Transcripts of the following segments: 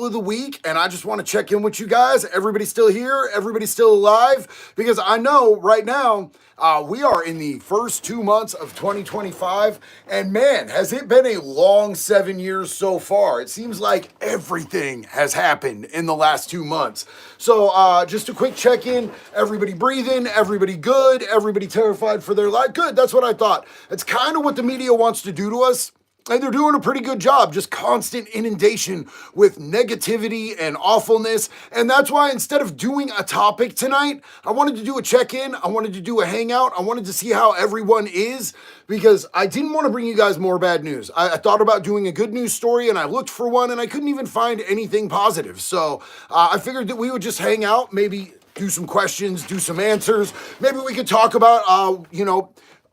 of the week, and I just want to check in with you guys. Everybody's still here, everybody's still alive, because I know right now we are in the first 2 months of 2025, and man, has it been a long 7 years so far. It seems like everything has happened in the last 2 months. So just a quick check-in. Everybody breathing, everybody good, everybody terrified for their life. Good, that's what I thought. It's kind of what the media wants to do to us. And they're doing a pretty good job, just constant inundation with negativity and awfulness. And that's why instead of doing a topic tonight, I wanted to do a check-in. I wanted to do a hangout. I wanted to see how everyone is, because I didn't want to bring you guys more bad news. I thought about doing a good news story, and I looked for one, and I couldn't even find anything positive. So I figured that we would just hang out, maybe do some questions, do some answers. Maybe we could talk about,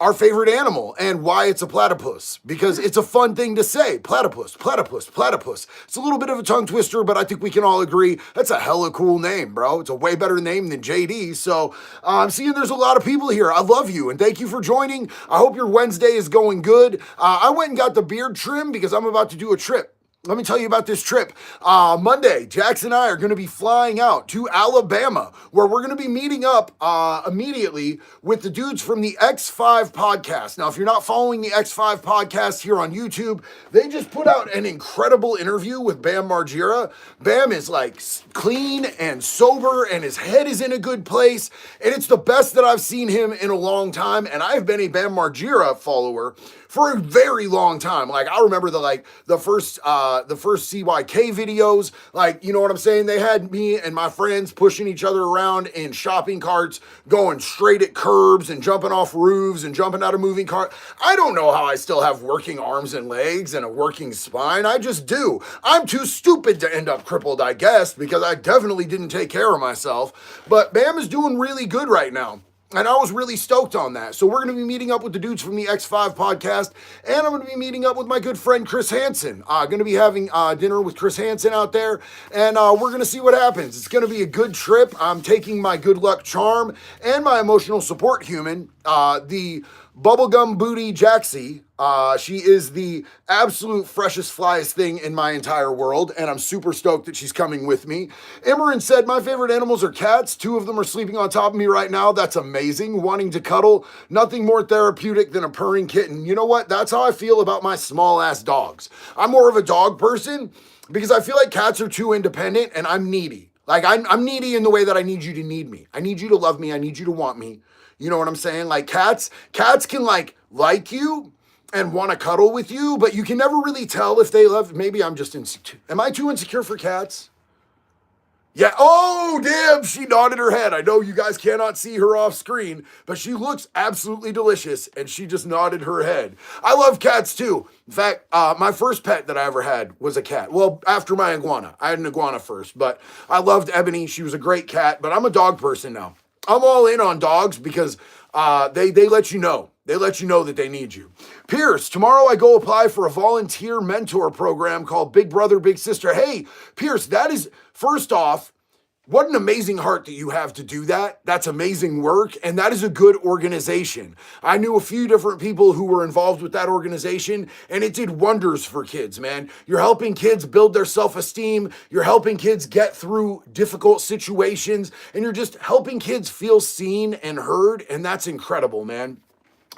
our favorite animal and why it's a platypus, because it's a fun thing to say. Platypus, platypus, platypus. It's a little bit of a tongue twister, but I think we can all agree that's a hella cool name, bro. It's a way better name than JD. So I'm seeing there's a lot of people here. I love you and thank you for joining. I hope your Wednesday is going good. I went and got the beard trim because I'm about to do a trip. Let me tell you about this trip. Monday, Jax and I are going to be flying out to Alabama, where we're going to be meeting up immediately with the dudes from the X5 podcast. Now, if you're not following the X5 podcast here on YouTube, they just put out an incredible interview with Bam Margera. Bam is like clean and sober, and his head is in a good place, and it's the best that I've seen him in a long time, and I've been a Bam Margera follower for a very long time. Like, I remember the first CYK videos, like, you know what I'm saying? They had me and my friends pushing each other around in shopping carts, going straight at curbs and jumping off roofs and jumping out of moving cars. I don't know how I still have working arms and legs and a working spine. I just do. I'm too stupid to end up crippled, I guess, because I definitely didn't take care of myself. But Bam is doing really good right now. And I was really stoked on that. So we're going to be meeting up with the dudes from the X5 podcast. And I'm going to be meeting up with my good friend, Chris Hansen. Going to be having dinner with Chris Hansen out there. And we're going to see what happens. It's going to be a good trip. I'm taking my good luck charm and my emotional support human, the Bubblegum Booty Jaxie. She is the absolute freshest, flyest thing in my entire world, and I'm super stoked that she's coming with me. Imran said, my favorite animals are cats. 2 of them are sleeping on top of me right now. That's amazing. Wanting to cuddle. Nothing more therapeutic than a purring kitten. You know what? That's how I feel about my small-ass dogs. I'm more of a dog person because I feel like cats are too independent, and I'm needy. Like, I'm needy in the way that I need you to need me. I need you to love me. I need you to want me. You know what I'm saying? Like, cats can like you and want to cuddle with you, but you can never really tell if they love. Maybe I'm just insecure. Am I too insecure for cats? Yeah. Oh, damn. She nodded her head. I know you guys cannot see her off screen, but she looks absolutely delicious, and she just nodded her head. I love cats too. In fact, my first pet that I ever had was a cat. Well, after my iguana. I had an iguana first, but I loved Ebony. She was a great cat, but I'm a dog person now. I'm all in on dogs because they let you know. They let you know that they need you. Pierce, tomorrow I go apply for a volunteer mentor program called Big Brother, Big Sister. Hey, Pierce, that is, first off, what an amazing heart that you have to do that. That's amazing work, and that is a good organization. I knew a few different people who were involved with that organization, and it did wonders for kids, man. You're helping kids build their self-esteem. You're helping kids get through difficult situations, and you're just helping kids feel seen and heard, and that's incredible, man.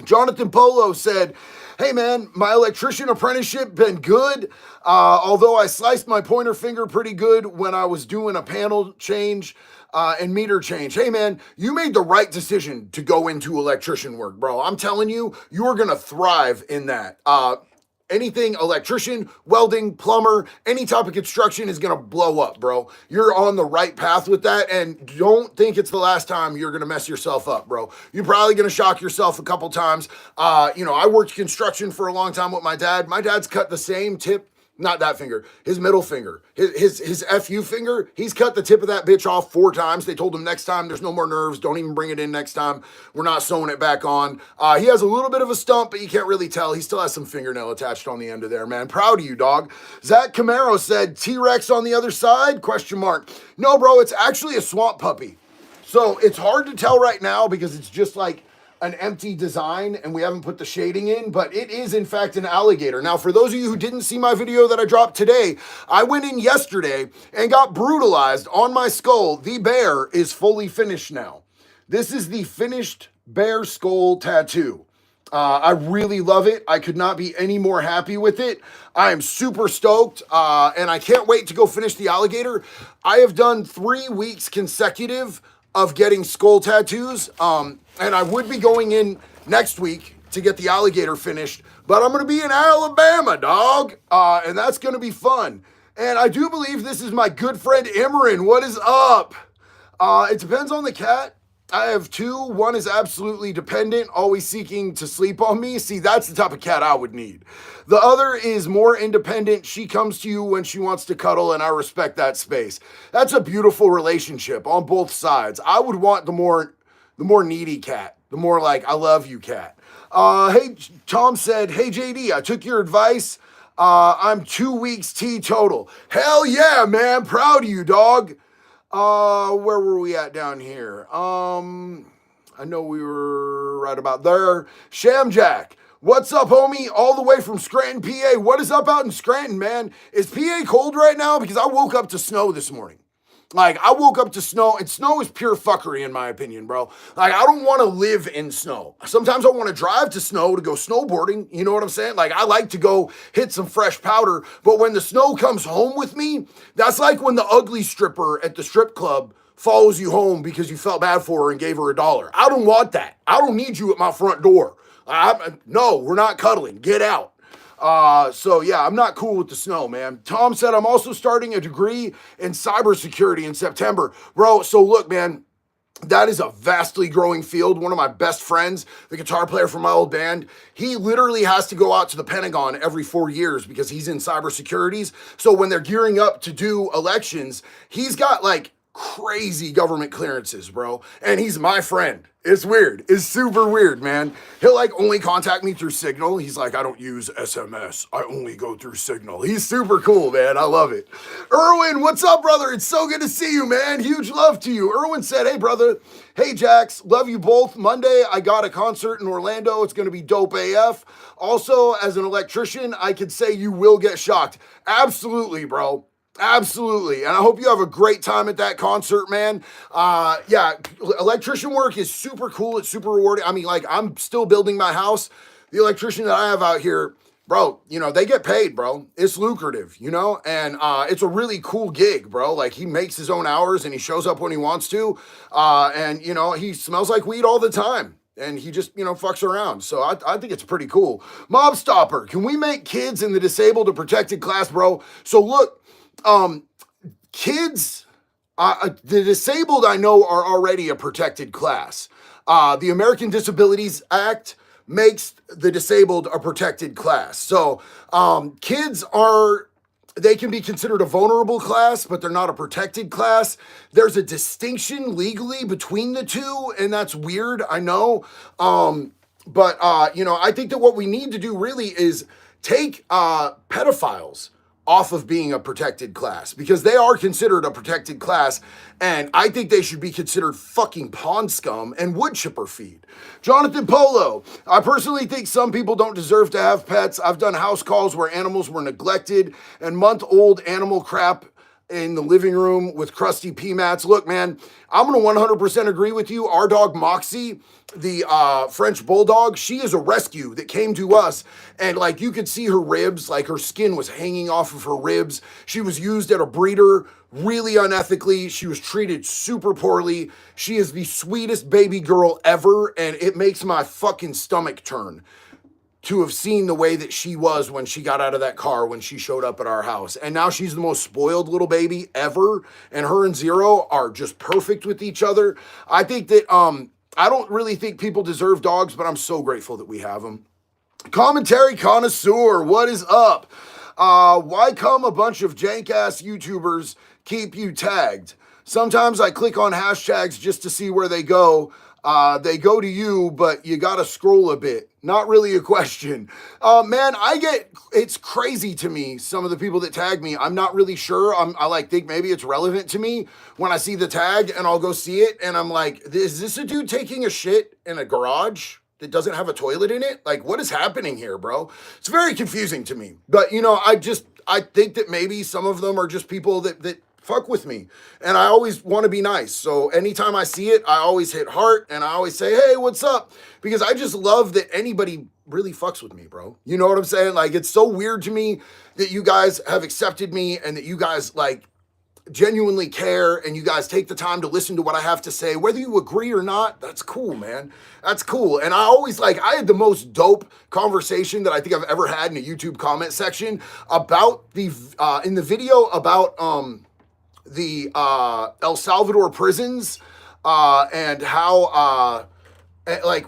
Jonathan Polo said, hey man, my electrician apprenticeship been good, although I sliced my pointer finger pretty good when I was doing a panel change and meter change. Hey man, you made the right decision to go into electrician work, bro. I'm telling you, you're gonna thrive in that. Anything electrician, welding, plumber, any type of construction is going to blow up, bro. You're on the right path with that, and don't think it's the last time you're going to mess yourself up, bro. You're probably going to shock yourself a couple times. I worked construction for a long time with my dad. My dad's cut the same tip. Not that finger, his middle finger, his FU finger, he's cut the tip of that bitch off 4 times. They told him next time, there's no more nerves. Don't even bring it in next time. We're not sewing it back on. He has a little bit of a stump, but you can't really tell. He still has some fingernail attached on the end of there, man. Proud of you, dog. Zach Camaro said, T-Rex on the other side? Question mark. No, bro, it's actually a swamp puppy. So it's hard to tell right now because it's just like an empty design and we haven't put the shading in, but it is in fact an alligator. Now, for those of you who didn't see my video that I dropped today, I went in yesterday and got brutalized on my skull. The bear is fully finished now. This is the finished bear skull tattoo. I really love it. I could not be any more happy with it. I am super stoked, and I can't wait to go finish the alligator. I have done 3 weeks consecutive of getting skull tattoos, and I would be going in next week to get the alligator finished, but I'm going to be in Alabama, dog, and that's going to be fun. And I do believe this is my good friend Imran. What is up? It depends on the cat. I have 2. One is absolutely dependent, always seeking to sleep on me. See, that's the type of cat I would need. The other is more independent. She comes to you when she wants to cuddle, and I respect that space. That's a beautiful relationship on both sides. I would want the more needy cat, the more like, I love you cat. Hey, Tom said, hey, JD, I took your advice. I'm 2 weeks teetotal. Hell yeah, man. Proud of you, dog. Where were we at down here? I know we were right about there. Shamjack, what's up, homie? All the way from Scranton, PA. What is up out in Scranton, man? Is PA cold right now? Because I woke up to snow this morning. Like, I woke up to snow, and snow is pure fuckery, in my opinion, bro. Like, I don't want to live in snow. Sometimes I want to drive to snow to go snowboarding. You know what I'm saying? Like, I like to go hit some fresh powder, but when the snow comes home with me, that's like when the ugly stripper at the strip club follows you home because you felt bad for her and gave her $1. I don't want that. I don't need you at my front door. No, we're not cuddling. Get out. So yeah, I'm not cool with the snow, man. Tom said, I'm also starting a degree in cybersecurity in September. Bro, so look, man, that is a vastly growing field. One of my best friends, the guitar player from my old band, he literally has to go out to the Pentagon every 4 years because he's in cybersecurities. So when they're gearing up to do elections, he's got like crazy government clearances, bro. And he's my friend. It's weird. It's super weird, man. He'll like only contact me through Signal. He's like, I don't use SMS. I only go through Signal. He's super cool, man. I love it. Erwin, what's up, brother? It's so good to see you, man. Huge love to you. Erwin said, hey, brother. Hey, Jax. Love you both. Monday, I got a concert in Orlando. It's going to be dope AF. Also, as an electrician, I could say you will get shocked. Absolutely, bro. Absolutely. And I hope you have a great time at that concert, man. Yeah, electrician work is super cool. It's super rewarding. I mean, like, I'm still building my house. The electrician that I have out here, bro, you know, they get paid, bro. It's lucrative, you know, and it's a really cool gig, bro. Like, he makes his own hours and he shows up when he wants to. And, you know, he smells like weed all the time. And he just, you know, fucks around. So I think it's pretty cool. Mob Stopper, can we make kids in the disabled a protected class, bro? So look, kids, the disabled I know are already a protected class. The American Disabilities Act makes the disabled a protected class. So kids they can be considered a vulnerable class, but they're not a protected class. There's a distinction legally between the two, and that's weird, I know. But you know, I think that what we need to do really is take pedophiles off of being a protected class, because they are considered a protected class, and I think they should be considered fucking pond scum and wood chipper feed. Jonathan Polo, I personally think some people don't deserve to have pets. I've done house calls where animals were neglected and month-old animal crap in the living room with crusty pee mats. Look, man, I'm going to 100% agree with you. Our dog Moxie, the French bulldog, she is a rescue that came to us, and like you could see her ribs, like her skin was hanging off of her ribs. She was used at a breeder really unethically. She was treated super poorly. She is the sweetest baby girl ever, and it makes my fucking stomach turn to have seen the way that she was when she got out of that car when she showed up at our house. And now she's the most spoiled little baby ever, and her and Zero are just perfect with each other. I think that I don't really think people deserve dogs, but I'm so grateful that we have them. Commentary connoisseur, what is up? Why come a bunch of jank-ass YouTubers keep you tagged? Sometimes I click on hashtags just to see where they go. They go to you, but you gotta scroll a bit. Not really a question. Man, it's crazy to me, some of the people that tag me. I'm not really sure. I like think maybe it's relevant to me when I see the tag and I'll go see it and I'm like, is this a dude taking a shit in a garage that doesn't have a toilet in it? Like, what is happening here, bro? It's very confusing to me. But, I think that maybe some of them are just people that fuck with me. And I always want to be nice. So anytime I see it, I always hit heart and I always say, hey, what's up? Because I just love that anybody really fucks with me, bro. You know what I'm saying? Like, it's so weird to me that you guys have accepted me and that you guys, like, genuinely care and you guys take the time to listen to what I have to say. Whether you agree or not, that's cool, man. That's cool. And I had the most dope conversation that I think I've ever had in a YouTube comment section about in the video about the El Salvador prisons and how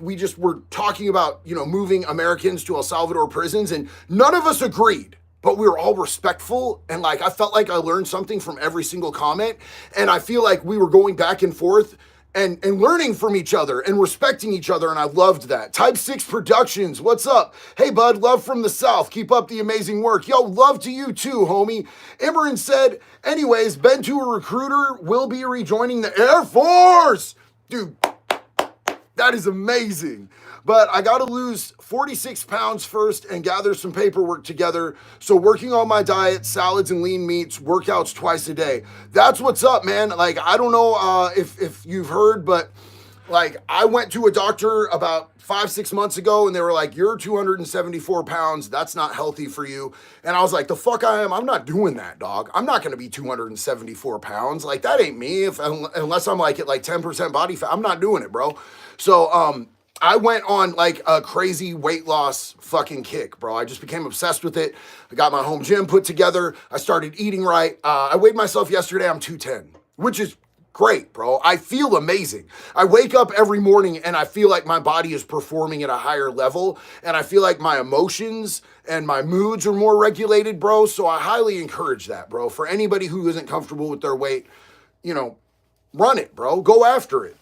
we just were talking about, moving Americans to El Salvador prisons and none of us agreed. But we were all respectful and I felt like I learned something from every single comment. And I feel like we were going back and forth and learning from each other and respecting each other. And I loved that. Type 6 Productions, what's up? Hey, bud, love from the South. Keep up the amazing work. Yo, love to you too, homie. Imran said, anyways, been to a recruiter, will be rejoining the Air Force. Dude, that is amazing. But I got to lose 46 pounds first and gather some paperwork together. So working on my diet, salads and lean meats, workouts twice a day. That's what's up, man. I don't know if you've heard, but I went to a doctor about 5-6 months ago and they were like, you're 274 pounds. That's not healthy for you. And I was like, the fuck I am. I'm not doing that, dog. I'm not going to be 274 pounds. That ain't me. Unless I'm at 10% body fat, I'm not doing it, bro. So, I went on a crazy weight loss fucking kick, bro. I just became obsessed with it. I got my home gym put together. I started eating right. I weighed myself yesterday. I'm 210, which is great, bro. I feel amazing. I wake up every morning and I feel like my body is performing at a higher level. And I feel like my emotions and my moods are more regulated, bro. So I highly encourage that, bro. For anybody who isn't comfortable with their weight, run it, bro. Go after it.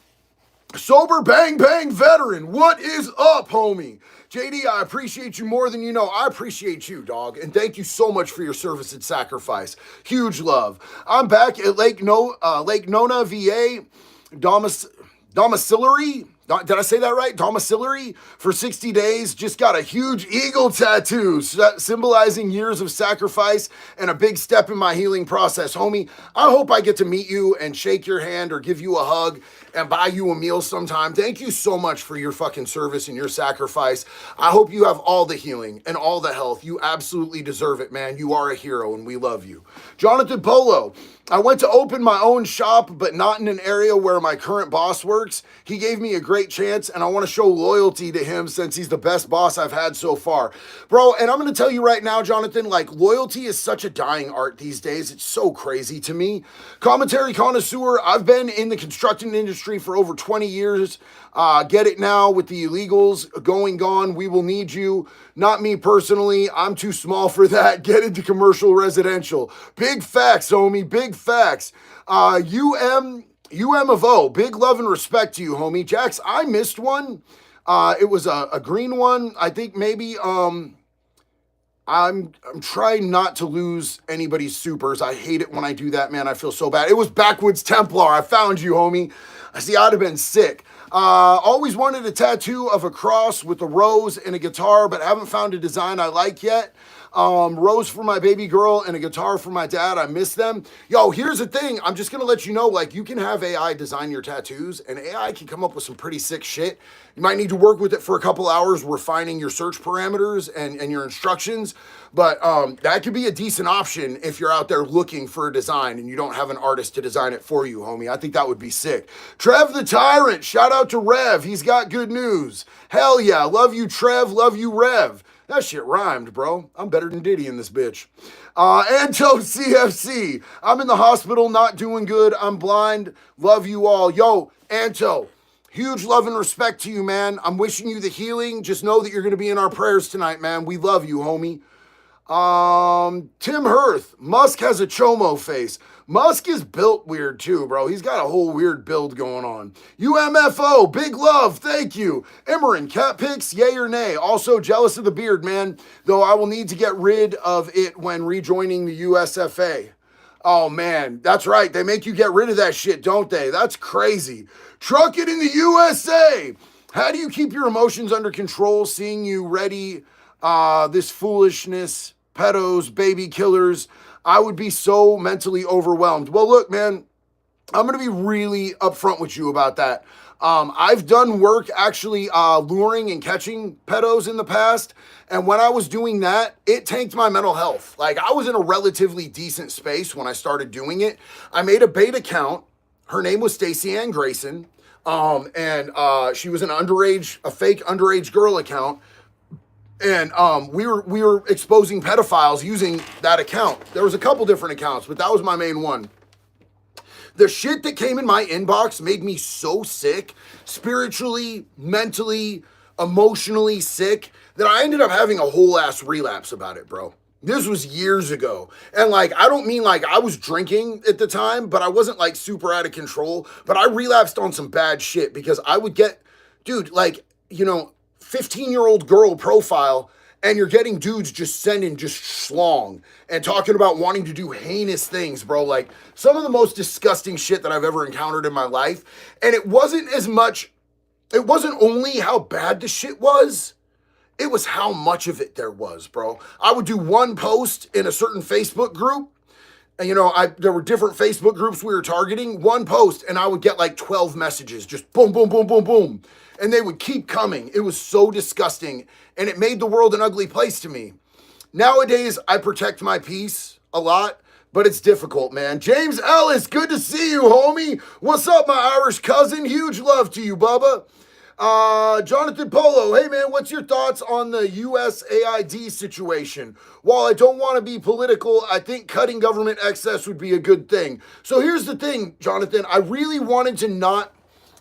Sober Bang Bang Veteran, what is up, homie? JD, I appreciate you more than you know. I appreciate you, dog, and thank you so much for your service and sacrifice. Huge love. I'm back at Lake Nona, VA, domiciliary. Did I say that right? Domiciliary for 60 days. Just got a huge eagle tattoo symbolizing years of sacrifice and a big step in my healing process. Homie, I hope I get to meet you and shake your hand or give you a hug and buy you a meal sometime. Thank you so much for your fucking service and your sacrifice. I hope you have all the healing and all the health. You absolutely deserve it, man. You are a hero and we love you. Jonathan Polo, I went to open my own shop, but not in an area where my current boss works. He gave me a great chance, and I want to show loyalty to him since he's the best boss I've had so far. Bro, and I'm going to tell you right now, Jonathan, loyalty is such a dying art these days. It's so crazy to me. Commentary connoisseur, I've been in the construction industry for over 20 years. Get it now with the illegals going gone. We will need you. Not me personally. I'm too small for that. Get into commercial residential. Big facts, homie. Big facts. UM of O. Big love and respect to you, homie. Jax, I missed one. It was a green one. I think maybe I'm trying not to lose anybody's supers. I hate it when I do that, man. I feel so bad. It was Backwoods Templar. I found you, homie. I see I'd have been sick. Always wanted a tattoo of a cross with a rose and a guitar, but haven't found a design I like yet. Rose for my baby girl and a guitar for my dad. I miss them. Yo, here's the thing. I'm just going to let you know, you can have AI design your tattoos and AI can come up with some pretty sick shit. You might need to work with it for a couple hours, refining your search parameters and your instructions. But that could be a decent option if you're out there looking for a design and you don't have an artist to design it for you, homie. I think that would be sick. Trev the Tyrant, shout out to Rev. He's got good news. Hell yeah. Love you, Trev. Love you, Rev. That shit rhymed, bro. I'm better than Diddy in this bitch. Anto CFC. I'm in the hospital, not doing good. I'm blind. Love you all. Yo, Anto, huge love and respect to you, man. I'm wishing you the healing. Just know that you're going to be in our prayers tonight, man. We love you, homie. Tim Hirth. Musk has a chomo face. Musk is built weird too, bro. He's got a whole weird build going on. UMFO, big love, thank you. Emerin, cat pics, yay or nay? Also jealous of the beard, man, though I will need to get rid of it when rejoining the USFA. Oh man, that's right. They make you get rid of that shit, don't they? That's crazy. Truck it in the USA. How do you keep your emotions under control seeing you ready this foolishness, pedos, baby killers? I would be so mentally overwhelmed. Well, look, man, I'm going to be really upfront with you about that. I've done work actually luring and catching pedos in the past. And when I was doing that, it tanked my mental health. Like, I was in a relatively decent space when I started doing it. I made a bait account. Her name was Stacey Ann Grayson. And she was a fake underage girl account. And we were exposing pedophiles using that account. There was a couple different accounts, but that was my main one. The shit that came in my inbox made me so sick, spiritually, mentally, emotionally sick, that I ended up having a whole ass relapse about it, bro. This was years ago. And like, I don't mean like I was drinking at the time, but I wasn't like super out of control. But I relapsed on some bad shit because I would get, dude, like, 15-year-old girl profile, and you're getting dudes just sending just schlong and talking about wanting to do heinous things, bro. Like, some of the most disgusting shit that I've ever encountered in my life. And it wasn't only how bad the shit was, it was how much of it there was, bro. I would do one post in a certain Facebook group, and there were different Facebook groups we were targeting, one post, and I would get like 12 messages, just boom, boom, boom, boom, boom. And they would keep coming. It was so disgusting, and it made the world an ugly place to me. Nowadays, I protect my peace a lot, but it's difficult, man. James Ellis, good to see you, homie. What's up, my Irish cousin? Huge love to you, Bubba. Jonathan Polo, hey man, what's your thoughts on the USAID situation? While I don't want to be political, I think cutting government excess would be a good thing. So here's the thing, Jonathan. I really wanted to not...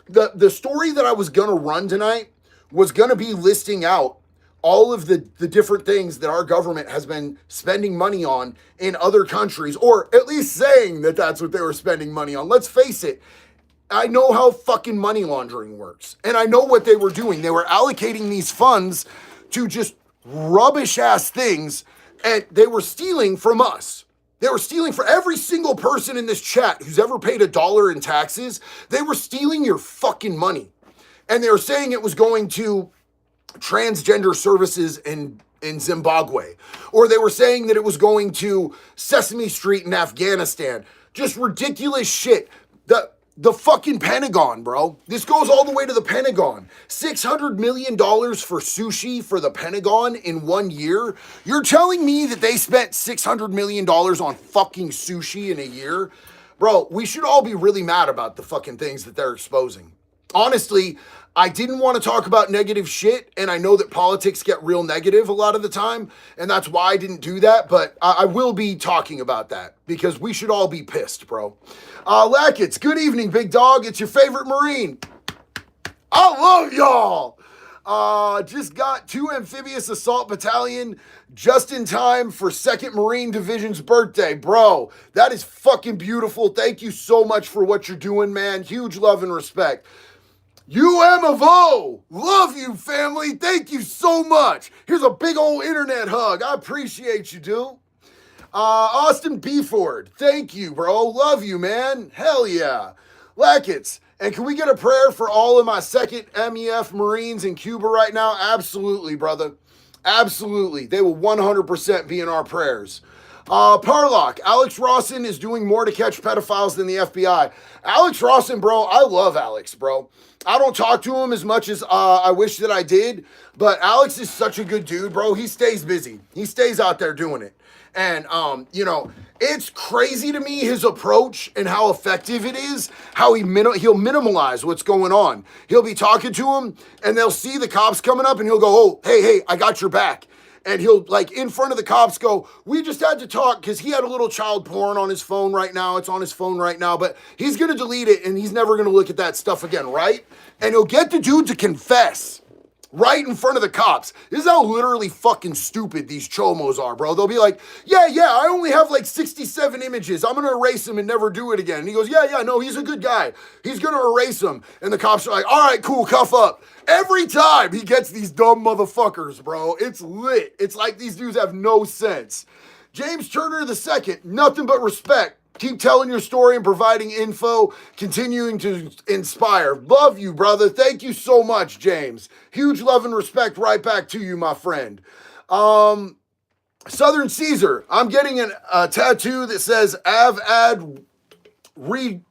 The story that I was going to run tonight was going to be listing out all of the different things that our government has been spending money on in other countries, or at least saying that that's what they were spending money on. Let's face it. I know how fucking money laundering works, and I know what they were doing. They were allocating these funds to just rubbish ass things, and they were stealing from us. They were stealing for every single person in this chat who's ever paid $1 in taxes. They were stealing your fucking money, and they were saying it was going to transgender services in Zimbabwe, or they were saying that it was going to Sesame Street in Afghanistan. Just ridiculous shit. The fucking Pentagon, bro. This goes all the way to the Pentagon. $600 million for sushi for the Pentagon in 1 year? You're telling me that they spent $600 million on fucking sushi in a year? Bro, we should all be really mad about the fucking things that they're exposing. Honestly, I didn't want to talk about negative shit, and I know that politics get real negative a lot of the time, and that's why I didn't do that, but I will be talking about that, because we should all be pissed, bro. Lackets, good evening, big dog. It's your favorite Marine. I love y'all. Just got 2 amphibious assault battalion just in time for 2nd Marine Division's birthday. Bro, that is fucking beautiful. Thank you so much for what you're doing, man. Huge love and respect. UMFO, love you, family. Thank you so much. Here's a big old internet hug. I appreciate you, dude. Austin Beeford, thank you, bro. Love you, man. Hell yeah. Lackets, and can we get a prayer for all of my 2nd MEF Marines in Cuba right now? Absolutely, brother. Absolutely. They will 100% be in our prayers. Parlock, Alex Rawson is doing more to catch pedophiles than the FBI. Alex Rawson, bro, I love Alex, bro. I don't talk to him as much as I wish that I did, but Alex is such a good dude, bro. He stays busy. He stays out there doing it. And, it's crazy to me, his approach and how effective it is, how he'll minimalize what's going on. He'll be talking to him, and they'll see the cops coming up, and he'll go, oh, hey, I got your back. And he'll, like, in front of the cops go, we just had to talk, because he had a little child porn on his phone right now. It's on his phone right now, but he's going to delete it, and he's never going to look at that stuff again, right? And he'll get the dude to confess. right in front of the cops. This is how literally fucking stupid these chomos are, bro. They'll be like, yeah, I only have like 67 images. I'm going to erase them and never do it again. And he goes, yeah, no, he's a good guy. He's going to erase them. And the cops are like, all right, cool, cuff up. Every time he gets these dumb motherfuckers, bro, it's lit. It's like these dudes have no sense. James Turner II, nothing but respect. Keep telling your story and providing info, continuing to inspire. Love you, brother. Thank you so much, James. Huge love and respect right back to you, my friend. Southern Caesar, I'm getting a tattoo that says Av Ad Regum.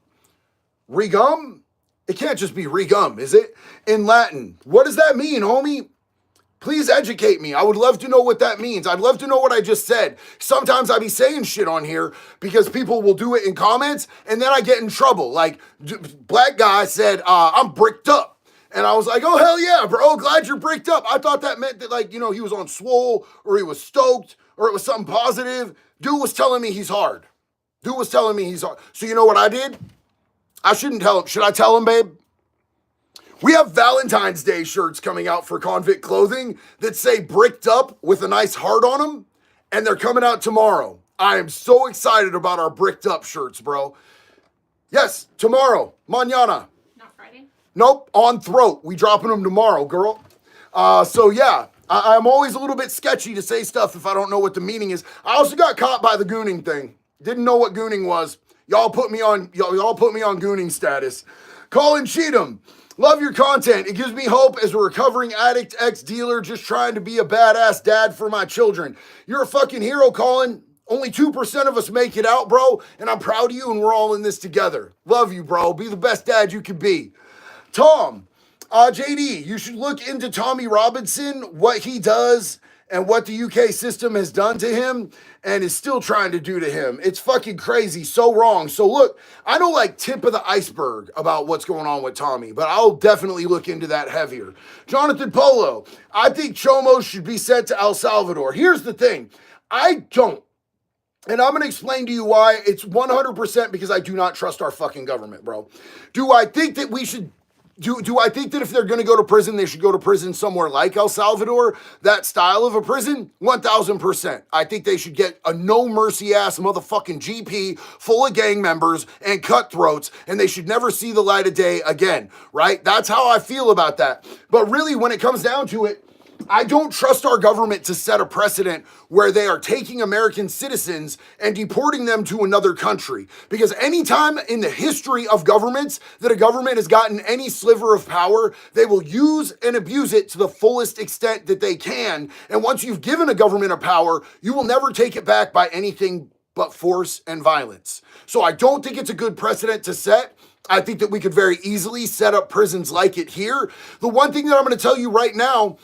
It can't just be regum, is it? In Latin. What does that mean, homie? Please educate me. I would love to know what that means. I'd love to know what I just said. Sometimes I be saying shit on here because people will do it in comments and then I get in trouble. Like, black guy said, I'm bricked up. And I was like, oh, hell yeah, bro. Glad you're bricked up. I thought that meant that, like, you know, he was on swole or he was stoked or it was something positive. Dude was telling me he's hard. So you know what I did? I shouldn't tell him. Should I tell him, babe? We have Valentine's Day shirts coming out for Convict Clothing that say bricked up with a nice heart on them, and they're coming out tomorrow. I am so excited about our bricked up shirts, bro. Yes, tomorrow, mañana. Not Friday? Nope, on throat. We dropping them tomorrow, girl. So yeah, I'm always a little bit sketchy to say stuff if I don't know what the meaning is. I also got caught by the gooning thing. Didn't know what gooning was. Y'all put me on gooning status. Colin Cheatham. Love your content. It gives me hope as a recovering addict, ex-dealer, just trying to be a badass dad for my children. You're a fucking hero, Colin. Only 2% of us make it out, bro, and I'm proud of you, and we're all in this together. Love you, bro. Be the best dad you can be. Tom, JD, you should look into Tommy Robinson, what he does, and what the UK system has done to him and is still trying to do to him. It's fucking crazy, so wrong. So look, I know like tip of the iceberg about what's going on with Tommy, but I'll definitely look into that heavier. Jonathan Polo, I think Chomos should be sent to El Salvador. Here's the thing, I don't. And I'm going to explain to you why. It's 100% because I do not trust our fucking government, bro. Do I think that we should... Do I think that if they're going to go to prison, they should go to prison somewhere like El Salvador, that style of a prison? 1,000%. I think they should get a no mercy ass motherfucking GP full of gang members and cutthroats, and they should never see the light of day again, right? That's how I feel about that. But really, when it comes down to it, I don't trust our government to set a precedent where they are taking American citizens and deporting them to another country. Because anytime in the history of governments that a government has gotten any sliver of power, they will use and abuse it to the fullest extent that they can. And once you've given a government a power, you will never take it back by anything but force and violence. So I don't think it's a good precedent to set. I think that we could very easily set up prisons like it here. The one thing that I'm going to tell you right now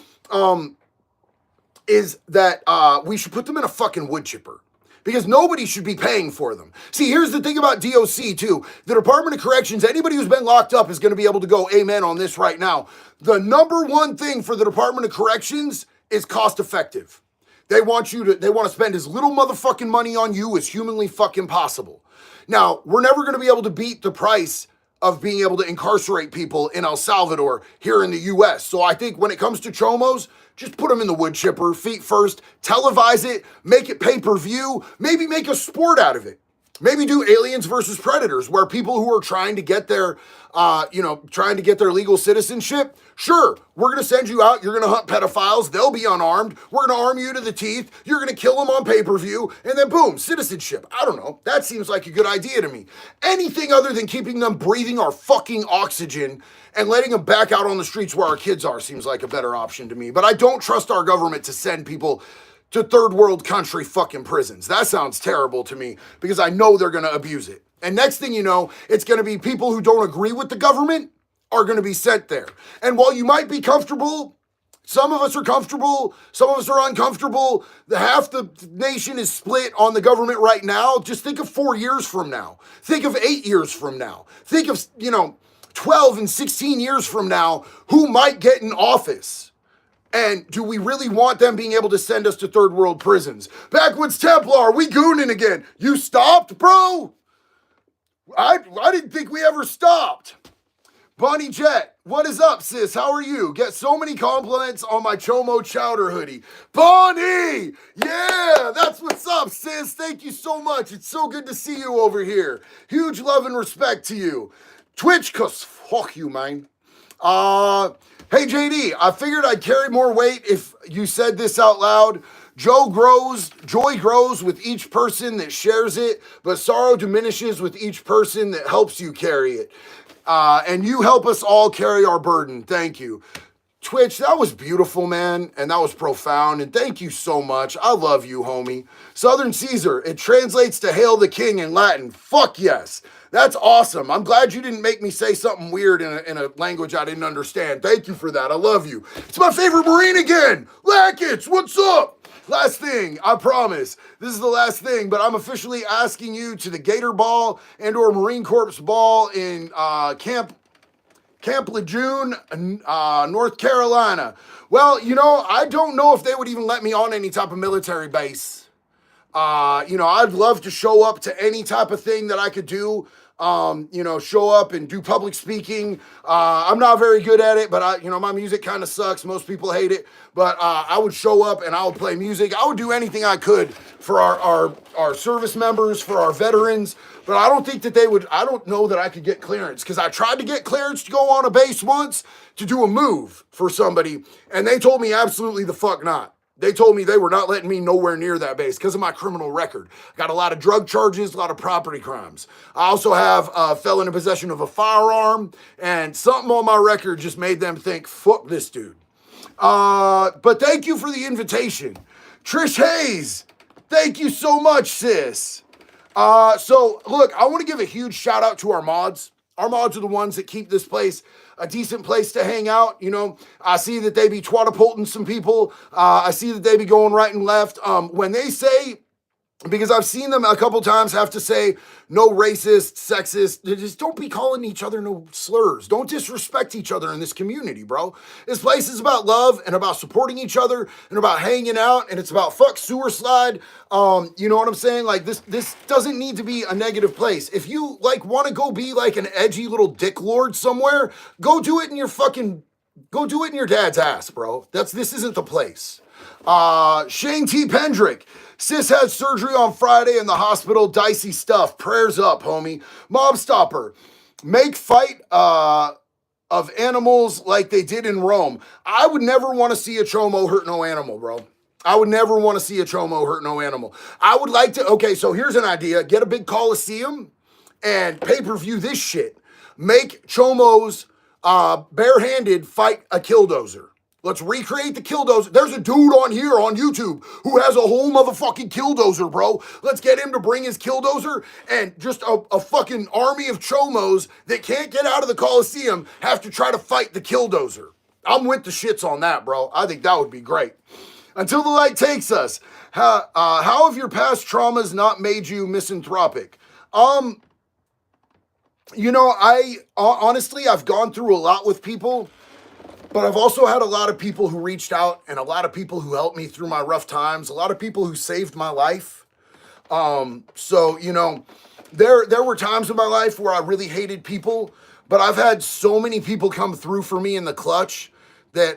is that we should put them in a fucking wood chipper because nobody should be paying for them. See, here's the thing about DOC too. The Department of Corrections, anybody who's been locked up is going to be able to go amen on this right now. The number one thing for the Department of Corrections is cost effective. They want to spend as little motherfucking money on you as humanly fucking possible. Now, we're never going to be able to beat the price of being able to incarcerate people in El Salvador here in the US. So I think when it comes to Chomos, just put them in the wood chipper, feet first, televise it, make it pay-per-view, maybe make a sport out of it. Maybe do Aliens versus Predators, where people who are trying to get their, legal citizenship, sure, we're going to send you out, you're going to hunt pedophiles, they'll be unarmed, we're going to arm you to the teeth, you're going to kill them on pay-per-view, and then boom, citizenship. I don't know, that seems like a good idea to me. Anything other than keeping them breathing our fucking oxygen and letting them back out on the streets where our kids are seems like a better option to me. But I don't trust our government to send people to third world country fucking prisons. That sounds terrible to me because I know they're going to abuse it. And next thing you know, it's going to be people who don't agree with the government are going to be sent there. And while you might be comfortable, some of us are comfortable, some of us are uncomfortable, half the nation is split on the government right now. Just think of 4 years from now. Think of 8 years from now. Think of, 12 and 16 years from now, who might get in office. And do we really want them being able to send us to third world prisons? Backwoods Templar, we gooning again. You stopped, bro? I didn't think we ever stopped. Bonnie Jet, what is up, sis? How are you? Get so many compliments on my Chomo Chowder hoodie. Bonnie! Yeah, that's what's up, sis. Thank you so much. It's so good to see you over here. Huge love and respect to you. Twitch, cause fuck you, man. Hey, JD, I figured I'd carry more weight if you said this out loud. Joy grows with each person that shares it, but sorrow diminishes with each person that helps you carry it. And you help us all carry our burden. Thank you. Twitch, that was beautiful, man, and that was profound, and thank you so much. I love you, homie. Southern Caesar, it translates to Hail the King in Latin. Fuck yes. That's awesome. I'm glad you didn't make me say something weird in a language I didn't understand. Thank you for that. I love you. It's my favorite Marine again. Lackets, what's up? Last thing, I promise. This is the last thing, but I'm officially asking you to the Gator Ball and or Marine Corps Ball in Camp Lejeune, North Carolina. Well, you know, I don't know if they would even let me on any type of military base. You know, I'd love to show up to any type of thing that I could do. You know, show up and do public speaking. I'm not very good at it, but you know, my music kind of sucks. Most people hate it, but I would show up and I would play music. I would do anything I could for our service members, for our veterans, but I don't think that I don't know that I could get clearance, because I tried to get clearance to go on a base once to do a move for somebody, and they told me absolutely the fuck not. They told me they were not letting me nowhere near that base because of my criminal record. Got a lot of drug charges, a lot of property crimes. I also have a felon in possession of a firearm, and something on my record just made them think, fuck this dude. But thank you for the invitation. Trish Hayes, thank you so much, sis. So look, I want to give a huge shout out to our mods. Our mods are the ones that keep this place a decent place to hang out. You know, I see that they be twatapulting some people. I see that they be going right and left. When they say, because I've seen them a couple times have to say no racist, sexist, just don't be calling each other no slurs. Don't disrespect each other in this community, bro. This place is about love and about supporting each other and about hanging out, and it's about fuck sewer slide. You know what I'm saying? Like this doesn't need to be a negative place. If you like want to go be like an edgy little dick lord somewhere, go do it in your dad's ass, bro. This isn't the place. Shane T. Pendrick. Sis had surgery on Friday in the hospital. Dicey stuff. Prayers up, homie. Mob Stopper. Make fight of animals like they did in Rome. I would never want to see a chomo hurt no animal, bro. I would never want to see a chomo hurt no animal. I would like to, okay, so here's an idea. Get a big coliseum and pay-per-view this shit. Make chomos barehanded fight a killdozer. Let's recreate the killdozer. There's a dude on here on YouTube who has a whole motherfucking killdozer, bro. Let's get him to bring his killdozer, and just a fucking army of chomos that can't get out of the Coliseum have to try to fight the killdozer. I'm with the shits on that, bro. I think that would be great. Until the light takes us, how have your past traumas not made you misanthropic? You know, honestly, I've gone through a lot with people. But I've also had a lot of people who reached out, and a lot of people who helped me through my rough times, a lot of people who saved my life. So, you know, there were times in my life where I really hated people, but I've had so many people come through for me in the clutch that,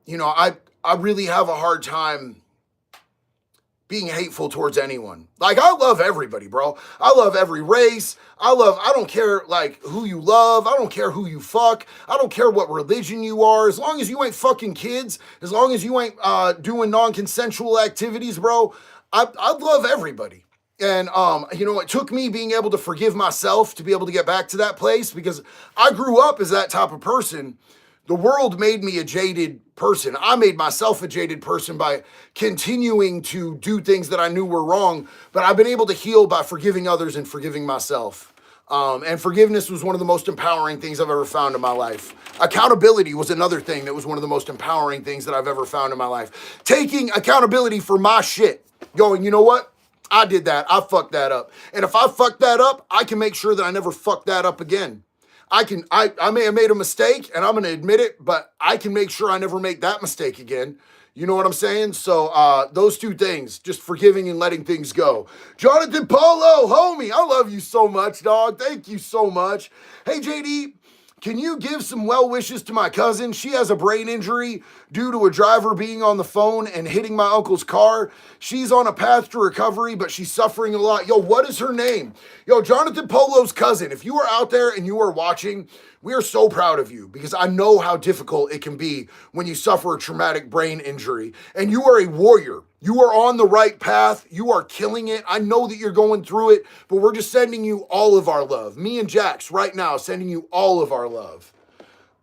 you know, I really have a hard time being hateful towards anyone. Like, I love everybody, bro. I love every race. I don't care, like, who you love. I don't care who you fuck. I don't care what religion you are. As long as you ain't fucking kids, as long as you ain't doing non-consensual activities, bro, I love everybody. And, you know, it took me being able to forgive myself to be able to get back to that place, because I grew up as that type of person. The world made me a jaded person. I made myself a jaded person by continuing to do things that I knew were wrong, but I've been able to heal by forgiving others and forgiving myself. And forgiveness was one of the most empowering things I've ever found in my life. Accountability was another thing that was one of the most empowering things that I've ever found in my life. Taking accountability for my shit. Going, you know what? I did that. I fucked that up. And if I fucked that up, I can make sure that I never fuck that up again. I may have made a mistake, and I'm going to admit it, but I can make sure I never make that mistake again. You know what I'm saying? So those two things, just forgiving and letting things go. Jonathan Polo, homie, I love you so much, dog. Thank you so much. Hey, JD, Can you give some well wishes to my cousin? She has a brain injury due to a driver being on the phone and hitting my uncle's car. She's on a path to recovery, but she's suffering a lot. Yo, what is her name? Yo, Jonathan Polo's cousin, if you are out there and you are watching, we are so proud of you because I know how difficult it can be when you suffer a traumatic brain injury. And you are a warrior. You are on the right path. You are killing it. I know that you're going through it, but we're just sending you all of our love. Me and Jax right now sending you all of our love.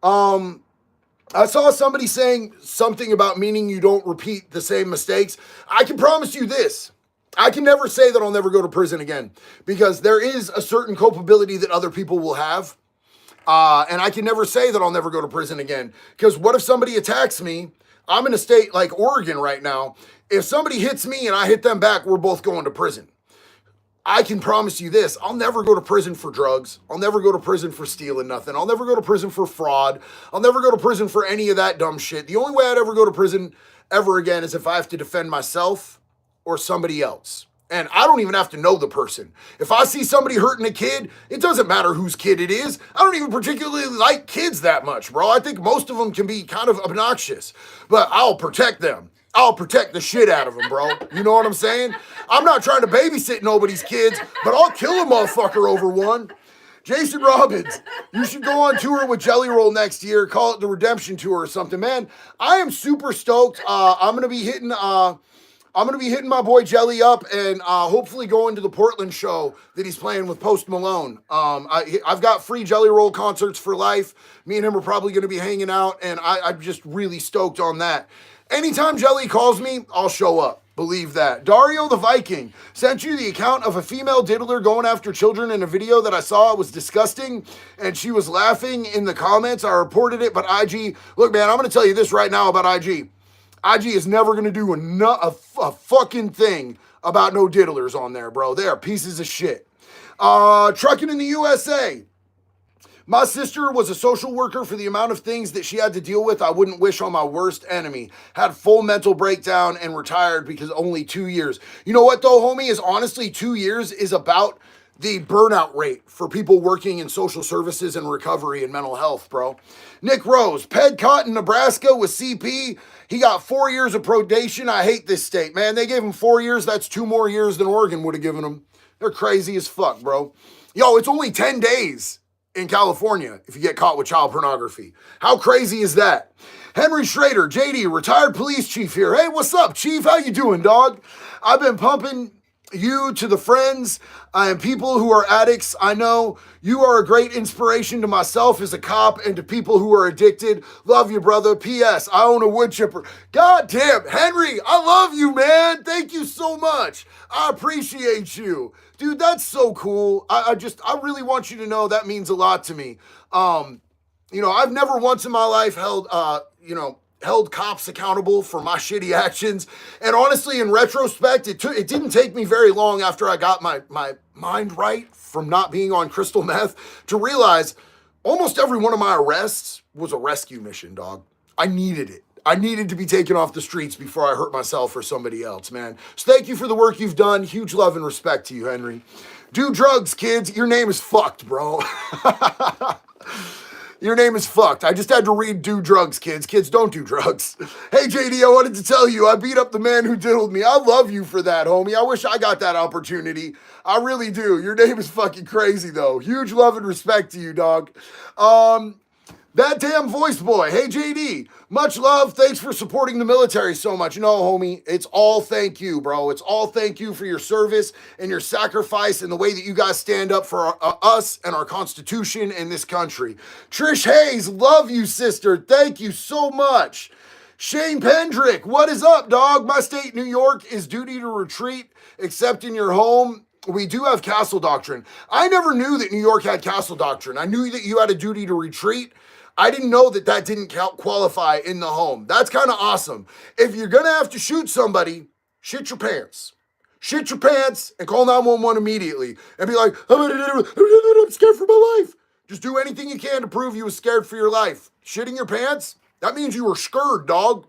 I saw somebody saying something about meaning you don't repeat the same mistakes. I can promise you this. I can never say that I'll never go to prison again because there is a certain culpability that other people will have. And I can never say that I'll never go to prison again because what if somebody attacks me? I'm in a state like Oregon right now. If somebody hits me and I hit them back, we're both going to prison. I can promise you this. I'll never go to prison for drugs. I'll never go to prison for stealing nothing. I'll never go to prison for fraud. I'll never go to prison for any of that dumb shit. The only way I'd ever go to prison ever again is if I have to defend myself or somebody else. And I don't even have to know the person. If I see somebody hurting a kid, it doesn't matter whose kid it is. I don't even particularly like kids that much, bro. I think most of them can be kind of obnoxious, but I'll protect them. I'll protect the shit out of them, bro. You know what I'm saying? I'm not trying to babysit nobody's kids, but I'll kill a motherfucker over one. Jason Robbins, you should go on tour with Jelly Roll next year. Call it the Redemption Tour or something, man. I am super stoked. I'm gonna be hitting my boy Jelly up and hopefully going to the Portland show that he's playing with Post Malone. I've got free Jelly Roll concerts for life. Me and him are probably going to be hanging out, and I'm just really stoked on that. Anytime Jelly calls me, I'll show up. Believe that. Dario the Viking sent you the account of a female diddler going after children in a video that I saw. It was disgusting, and she was laughing in the comments. I reported it, but IG, look, man, I'm going to tell you this right now about IG. IG is never going to do a fucking thing about no diddlers on there, bro. They are pieces of shit. Trucking in the USA. My sister was a social worker. For the amount of things that she had to deal with, I wouldn't wish on my worst enemy. Had full mental breakdown and retired because only 2 years. You know what though, homie, is honestly 2 years is about the burnout rate for people working in social services and recovery and mental health, bro. Nick Rose, Ped caught in Nebraska with CP. He got 4 years of probation. I hate this state, man. They gave him 4 years. That's 2 more years than Oregon would have given him. They're crazy as fuck, bro. Yo, it's only 10 days in California if you get caught with child pornography. How crazy is that? Henry Schrader, JD, retired police chief here. Hey, what's up, chief? How you doing, dog? I've been pumping you to the friends and people who are addicts. I know you are a great inspiration to myself as a cop and to people who are addicted. Love you, brother. P.S. I own a wood chipper. God damn, Henry, I love you, man. Thank you so much. I appreciate you. Dude, that's so cool. I really want you to know that means a lot to me. I've never once in my life held cops accountable for my shitty actions. And honestly, in retrospect, it didn't take me very long after I got my mind right from not being on crystal meth to realize almost every one of my arrests was a rescue mission, dog. I needed it. I needed to be taken off the streets before I hurt myself or somebody else, man. So thank you for the work you've done. Huge love and respect to you, Henry. Do drugs, kids. Your name is fucked, bro. Your name is fucked. I just had to read do drugs, kids. Kids, don't do drugs. Hey, JD, I wanted to tell you, I beat up the man who diddled me. I love you for that, homie. I wish I got that opportunity. I really do. Your name is fucking crazy, though. Huge love and respect to you, dog. That damn voice boy. Hey, JD, much love. Thanks for supporting the military so much. No, homie, it's all thank you, bro. It's all thank you for your service and your sacrifice and the way that you guys stand up for us and our Constitution in this country. Trish Hayes, love you, sister. Thank you so much. Shane Pendrick, what is up, dog? My state, New York, is duty to retreat except in your home. We do have castle doctrine. I never knew that New York had castle doctrine. I knew that you had a duty to retreat. I didn't know that didn't qualify in the home. That's kind of awesome. If you're going to have to shoot somebody, shit your pants. Shit your pants and call 911 immediately. And be like, I'm scared for my life. Just do anything you can to prove you were scared for your life. Shitting your pants, that means you were scared, dog.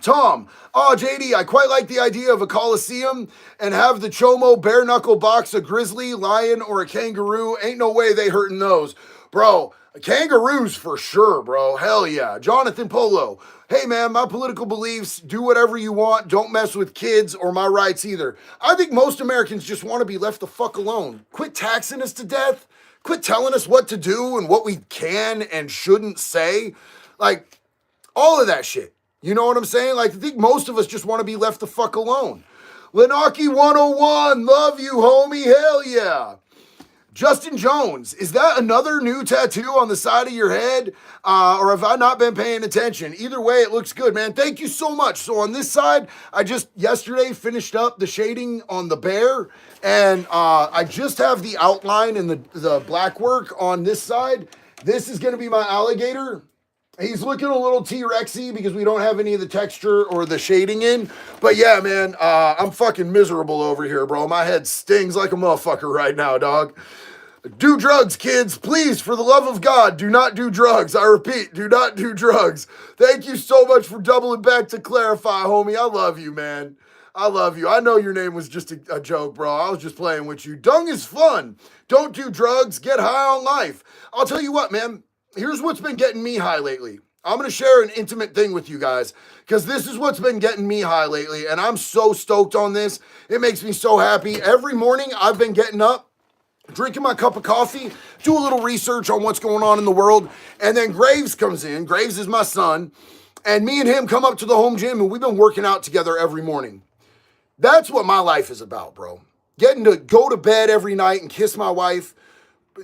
Tom, oh, JD, I quite like the idea of a coliseum and have the Chomo bare knuckle box a grizzly, lion, or a kangaroo. Ain't no way they hurting those. Bro, kangaroos for sure, bro. Hell yeah. Jonathan Polo, hey man, my political beliefs, do whatever you want. Don't mess with kids or my rights either. I think most Americans just want to be left the fuck alone. Quit taxing us to death. Quit telling us what to do and what we can and shouldn't say. Like, all of that shit. You know what I'm saying? Like, I think most of us just want to be left the fuck alone. Lenaki 101, love you, homie. Hell yeah. Justin Jones, is that another new tattoo on the side of your head? Or have I not been paying attention? Either way, it looks good, man. Thank you so much. So on this side, I just yesterday finished up the shading on the bear, and I just have the outline and the black work on this side. This is going to be my alligator. He's looking a little T-Rexy because we don't have any of the texture or the shading in. But yeah, man, I'm fucking miserable over here, bro. My head stings like a motherfucker right now, dog. Do drugs, kids. Please, for the love of God, do not do drugs. I repeat, do not do drugs. Thank you so much for doubling back to clarify, homie. I love you, man. I love you. I know your name was just a joke, bro. I was just playing with you. Dung is fun. Don't do drugs. Get high on life. I'll tell you what, man. Here's what's been getting me high lately. I'm going to share an intimate thing with you guys because this is what's been getting me high lately, and I'm so stoked on this. It makes me so happy. Every morning I've been getting up, drinking my cup of coffee, do a little research on what's going on in the world, and then Graves comes in. Graves is my son, and me and him come up to the home gym, and we've been working out together every morning. That's what my life is about, bro. Getting to go to bed every night and kiss my wife,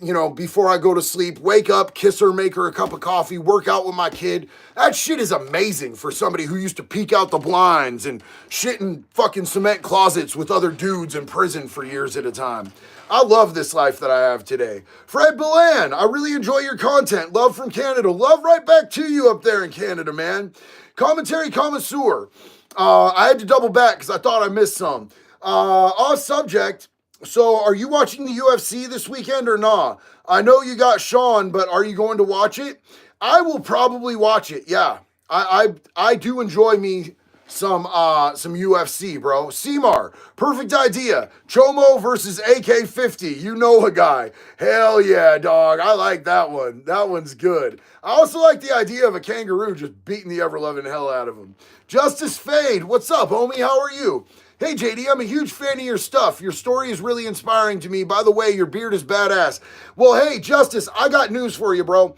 you know, before I go to sleep, wake up, kiss her, make her a cup of coffee, work out with my kid. That shit is amazing for somebody who used to peek out the blinds and shit in fucking cement closets with other dudes in prison for years at a time. I love this life that I have today. Fred Belan, I really enjoy your content. Love from Canada. Love right back to you up there in Canada, man. Commentary connoisseur. I had to double back because I thought I missed some. Off subject. So, are you watching the UFC this weekend or not? I know you got Sean, but are you going to watch it? I will probably watch it. Yeah, I do enjoy me some UFC, bro. Seymour, perfect idea. Chomo versus AK-50. You know a guy. Hell yeah, dog. I like that one. That one's good. I also like the idea of a kangaroo just beating the ever-loving hell out of him. Justice Fade, what's up, homie? How are you? Hey, JD, I'm a huge fan of your stuff. Your story is really inspiring to me. By the way, your beard is badass. Well, hey, Justice, I got news for you, bro.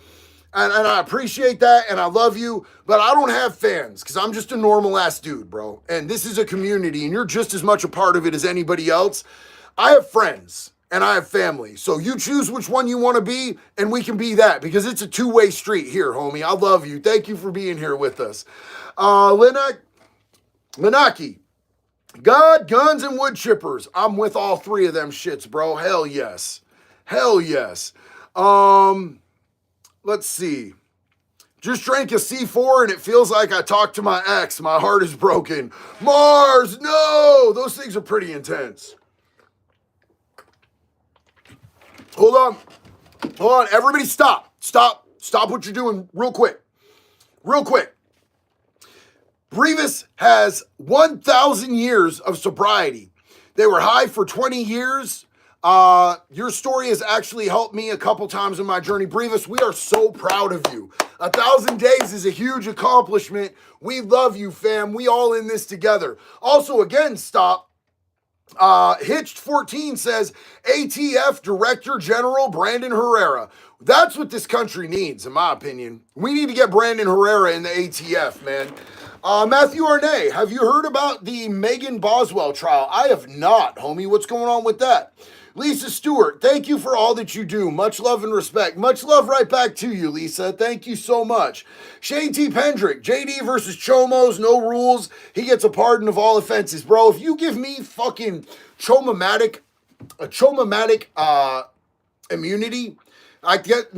And I appreciate that, and I love you, but I don't have fans because I'm just a normal-ass dude, bro. And this is a community, and you're just as much a part of it as anybody else. I have friends, and I have family. So you choose which one you want to be, and we can be that because it's a two-way street here, homie. I love you. Thank you for being here with us. Lenaki. God, guns, and wood chippers. I'm with all three of them shits, bro. Hell yes. Hell yes. Let's see. Just drank a C4 and it feels like I talked to my ex. My heart is broken. Mars, no! Those things are pretty intense. Hold on. Hold on. Everybody stop. Stop. Stop what you're doing real quick. Real quick. Brevis has 1,000 years of sobriety. They were high for 20 years. Your story has actually helped me a couple times in my journey. Brevis, we are so proud of you. 1,000 days is a huge accomplishment. We love you, fam. We all in this together. Also, again, stop. Hitched 14 says, ATF Director General Brandon Herrera. That's what this country needs, in my opinion. We need to get Brandon Herrera in the ATF, man. Matthew Arnay, have you heard about the Megan Boswell trial? I have not, homie. What's going on with that? Lisa Stewart, thank you for all that you do. Much love and respect. Much love right back to you, Lisa. Thank you so much. Shane T. Pendrick, JD versus Chomos, no rules. He gets a pardon of all offenses. Bro, if you give me fucking chomomatic immunity, I get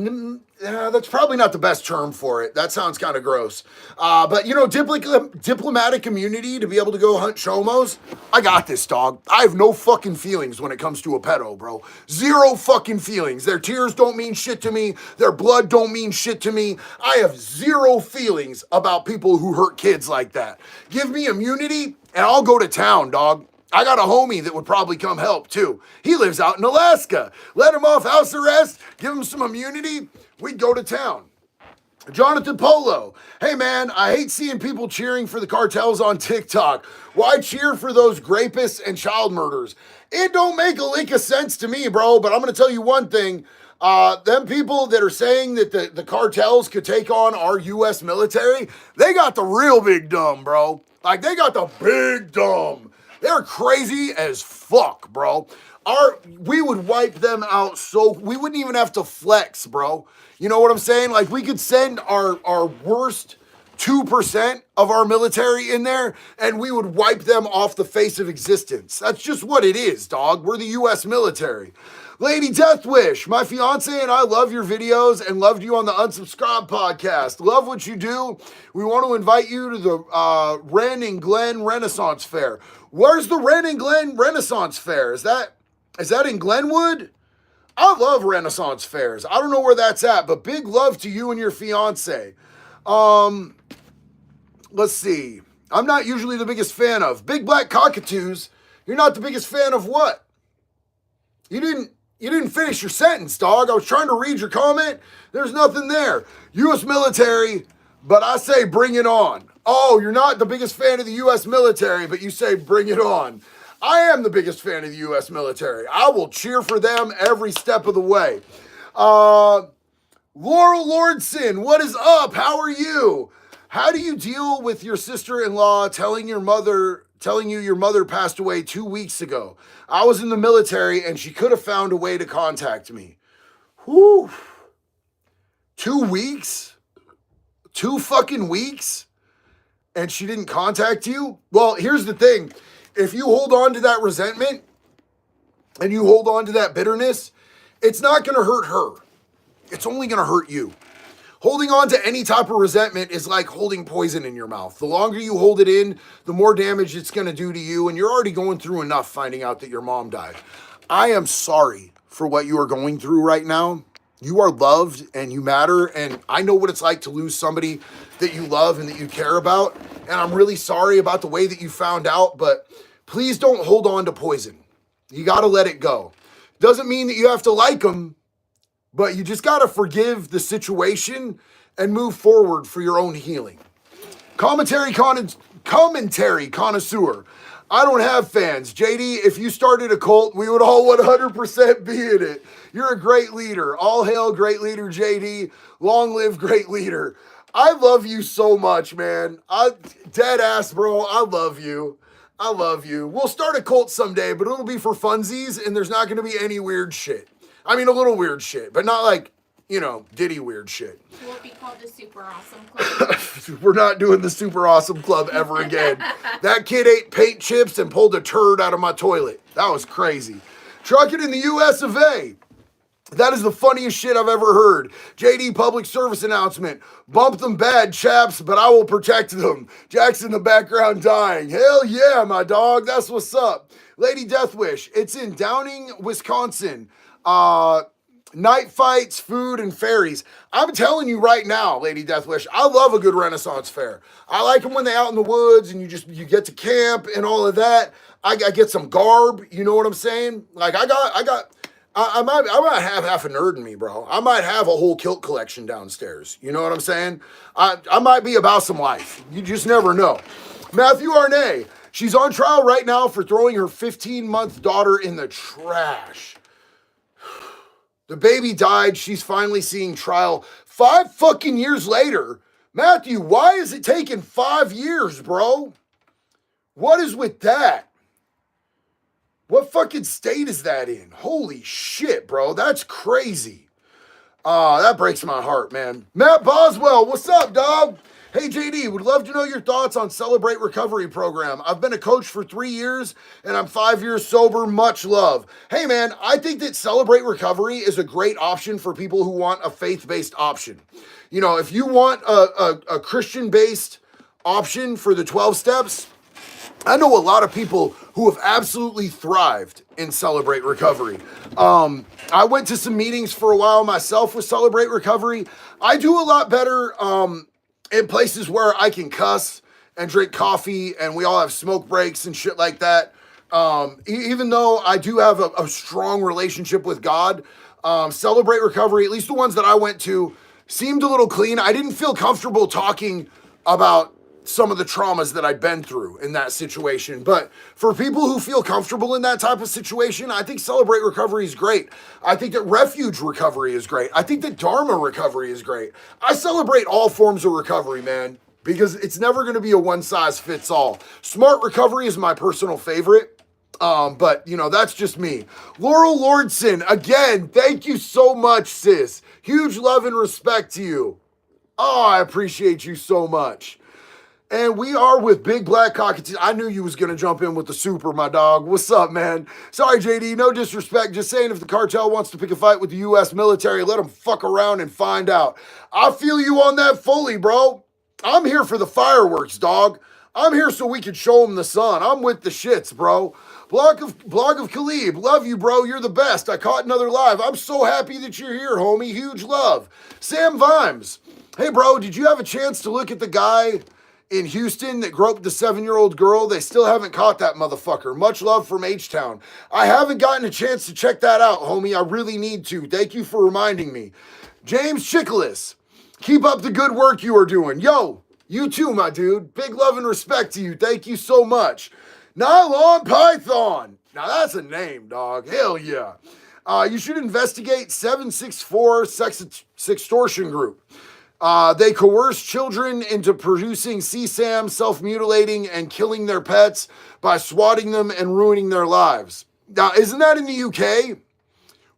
that's probably not the best term for it. That sounds kind of gross. But you know, diplomatic immunity to be able to go hunt chomos. I got this, dog. I have no fucking feelings when it comes to a pedo, bro. Zero fucking feelings. Their tears don't mean shit to me. Their blood don't mean shit to me. I have zero feelings about people who hurt kids like that. Give me immunity and I'll go to town, dog. I got a homie that would probably come help too. He lives out in Alaska. Let him off house arrest, give him some immunity, we'd go to town. Jonathan Polo. Hey man, I hate seeing people cheering for the cartels on TikTok. Why cheer for those rapists and child murderers? It don't make a lick of sense to me, bro, but I'm going to tell you one thing. Them people that are saying that the cartels could take on our U.S. military, they got the real big dumb, bro. Like, they got the big dumb. They're crazy as fuck, bro. We would wipe them out so we wouldn't even have to flex, bro. You know what I'm saying? Like, we could send our worst 2% of our military in there and we would wipe them off the face of existence. That's just what it is, dog. We're the U.S. military. Lady Deathwish, my fiance and I love your videos and loved you on the Unsubscribed podcast. Love what you do. We want to invite you to the Wren and Glen Renaissance Fair. Where's the Wren and Glen Renaissance Fair? Is that in Glenwood? I love Renaissance fairs. I don't know where that's at, but big love to you and your fiance. Let's see. I'm not usually the biggest fan of Big Black Cockatoos. You're not the biggest fan of what? You didn't finish your sentence, dog. I was trying to read your comment. There's nothing there. U.S. military, but I say bring it on. Oh, you're not the biggest fan of the U.S. military, but you say bring it on. I am the biggest fan of the U.S. military. I will cheer for them every step of the way. Laurel Lordson, what is up? How are you? How do you deal with your sister-in-law telling you your mother passed away 2 weeks ago? I was in the military and she could have found a way to contact me. Whew. 2 weeks? 2 fucking weeks? And she didn't contact you? Well, here's the thing. If you hold on to that resentment and you hold on to that bitterness, it's not going to hurt her. It's only going to hurt you. Holding on to any type of resentment is like holding poison in your mouth. The longer you hold it in, the more damage it's going to do to you, and you're already going through enough finding out that your mom died. I am sorry for what you are going through right now. You are loved and you matter, and I know what it's like to lose somebody that you love and that you care about, and I'm really sorry about the way that you found out, but please don't hold on to poison. You got to let it go. Doesn't mean that you have to like them, but you just got to forgive the situation and move forward for your own healing. Commentary connoisseur. I don't have fans. JD, if you started a cult, we would all 100% be in it. You're a great leader. All hail great leader, JD. Long live great leader. I love you so much, man. Dead ass, bro. I love you. I love you. We'll start a cult someday, but it'll be for funsies, and there's not going to be any weird shit. I mean, a little weird shit, but not like, Diddy weird shit. Will it be called the Super Awesome Club? We're not doing the Super Awesome Club ever again. That kid ate paint chips and pulled a turd out of my toilet. That was crazy. Trucking in the US of A. That is the funniest shit I've ever heard. JD public service announcement. Bump them bad, chaps, but I will protect them. Jack's in the background dying. Hell yeah, my dog. That's what's up. Lady Deathwish. It's in Downing, Wisconsin. Night fights, food, and fairies. I'm telling you right now, Lady Deathwish, I love a good Renaissance fair. I like them when they're out in the woods and you get to camp and all of that. I get some garb, you know what I'm saying? Like I might have half a nerd in me, bro. I might have a whole kilt collection downstairs. You know what I'm saying? I might be about some life. You just never know. Matthew Arnay, she's on trial right now for throwing her 15-month daughter in the trash. The baby died. She's finally seeing trial 5 fucking years later. Matthew, why is it taking 5 years, bro? What is with that? What fucking state is that in? Holy shit, bro. That's crazy. That breaks my heart, man. Matt Boswell, what's up, dog? Hey JD, would love to know your thoughts on Celebrate Recovery program. I've been a coach for 3 years and I'm 5 years sober. Much love. Hey man, I think that Celebrate Recovery is a great option for people who want a faith-based option. You know, if you want a Christian-based option for the 12 steps, I know a lot of people who have absolutely thrived in Celebrate Recovery. I went to some meetings for a while myself with Celebrate Recovery. I do a lot better in places where I can cuss and drink coffee and we all have smoke breaks and shit like that. Even though I do have a strong relationship with God, Celebrate Recovery, at least the ones that I went to, seemed a little clean. I didn't feel comfortable talking about some of the traumas that I'd been through in that situation. But for people who feel comfortable in that type of situation, I think Celebrate Recovery is great. I think that Refuge Recovery is great. I think that Dharma Recovery is great. I celebrate all forms of recovery, man, because it's never going to be a one size fits all. Smart Recovery is my personal favorite. But you know, that's just me. Laurel Lordson, again, thank you so much, sis. Huge love and respect to you. Oh, I appreciate you so much. And we are with Big Black Cockatoo. I knew you was going to jump in with the super, my dog. What's up, man? Sorry, JD, no disrespect. Just saying if the cartel wants to pick a fight with the U.S. military, let them fuck around and find out. I feel you on that fully, bro. I'm here for the fireworks, dog. I'm here so we can show them the sun. I'm with the shits, bro. Blog of Khalib. Love you, bro. You're the best. I caught another live. I'm so happy that you're here, homie. Huge love. Sam Vimes. Hey, bro, did you have a chance to look at the guy in Houston that groped the 7-year-old girl? They still haven't caught that motherfucker. Much love from H-Town. I haven't gotten a chance to check that out, homie. I really need to. Thank you for reminding me. James Chiklis, keep up the good work you are doing. Yo, you too, my dude. Big love and respect to you. Thank you so much. Nylon Python. Now that's a name, dog. Hell yeah. You should investigate 764 Sextortion Group. They coerce children into producing CSAM, self-mutilating, and killing their pets by swatting them and ruining their lives. Now, isn't that in the UK?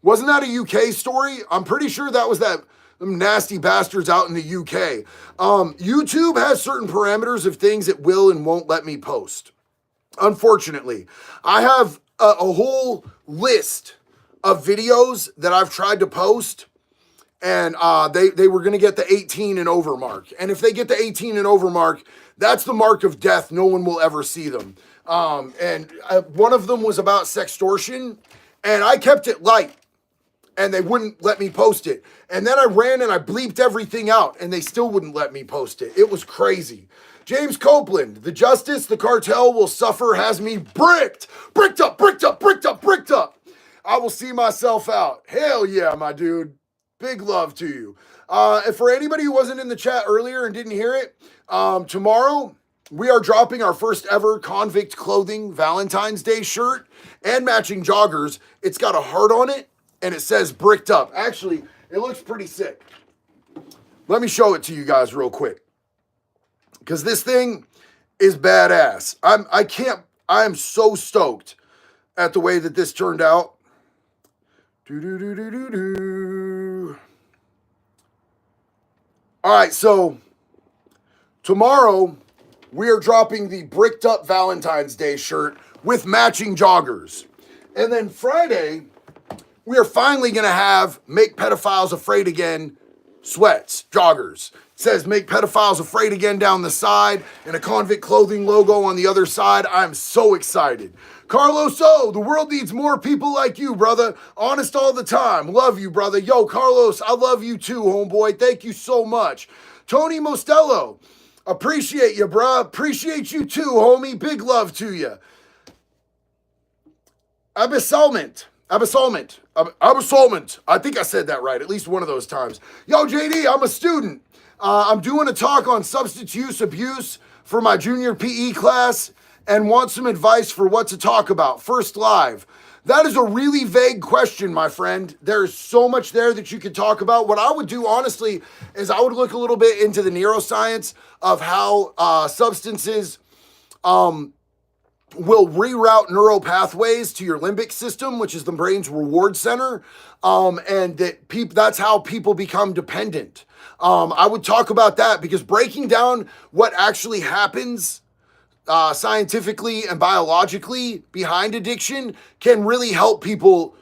Wasn't that a UK story? I'm pretty sure that was them nasty bastards out in the UK. YouTube has certain parameters of things it will and won't let me post. Unfortunately, I have a whole list of videos that I've tried to post, and they were going to get the 18 and over mark. And if they get the 18 and over mark, that's the mark of death. No one will ever see them. And one of them was about sextortion, and I kept it light, and they wouldn't let me post it. And then I ran and I bleeped everything out, and they still wouldn't let me post it. It was crazy. James Copeland, the justice the cartel will suffer has me bricked. Bricked up, bricked up, bricked up, bricked up. I will see myself out. Hell yeah, my dude. Big love to you. And for anybody who wasn't in the chat earlier and didn't hear it, tomorrow we are dropping our first ever Convict Clothing Valentine's Day shirt and matching joggers. It's got a heart on it and it says bricked up. Actually, it looks pretty sick. Let me show it to you guys real quick, because this thing is badass. I am so stoked at the way that this turned out. All right, so tomorrow we are dropping the bricked up Valentine's Day shirt with matching joggers. And then Friday, we are finally going to have Make Pedophiles Afraid Again sweats, joggers. It says Make Pedophiles Afraid Again down the side and a Convict Clothing logo on the other side. I'm so excited. Carlos O, the world needs more people like you, brother. Honest all the time. Love you, brother. Yo, Carlos, I love you too, homeboy. Thank you so much. Tony Mostello, appreciate you, bruh. Appreciate you too, homie. Big love to you. Abyssalment. I think I said that right, at least one of those times. Yo, JD, I'm a student. I'm doing a talk on substance use abuse for my junior PE class and want some advice for what to talk about. First live. That is a really vague question, my friend. There's so much there that you could talk about. What I would do, honestly, is I would look a little bit into the neuroscience of how substances will reroute neural pathways to your limbic system, which is the brain's reward center, and that's how people become dependent. I would talk about that because breaking down what actually happens scientifically and biologically behind addiction can really help people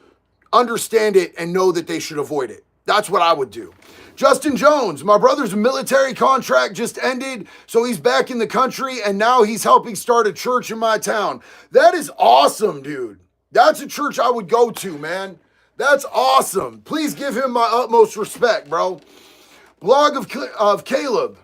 understand it and know that they should avoid it. That's what I would do. Justin Jones, my brother's military contract just ended, so he's back in the country, and now he's helping start a church in my town. That is awesome, dude. That's a church I would go to, man. That's awesome. Please give him my utmost respect, bro. Blog of Caleb.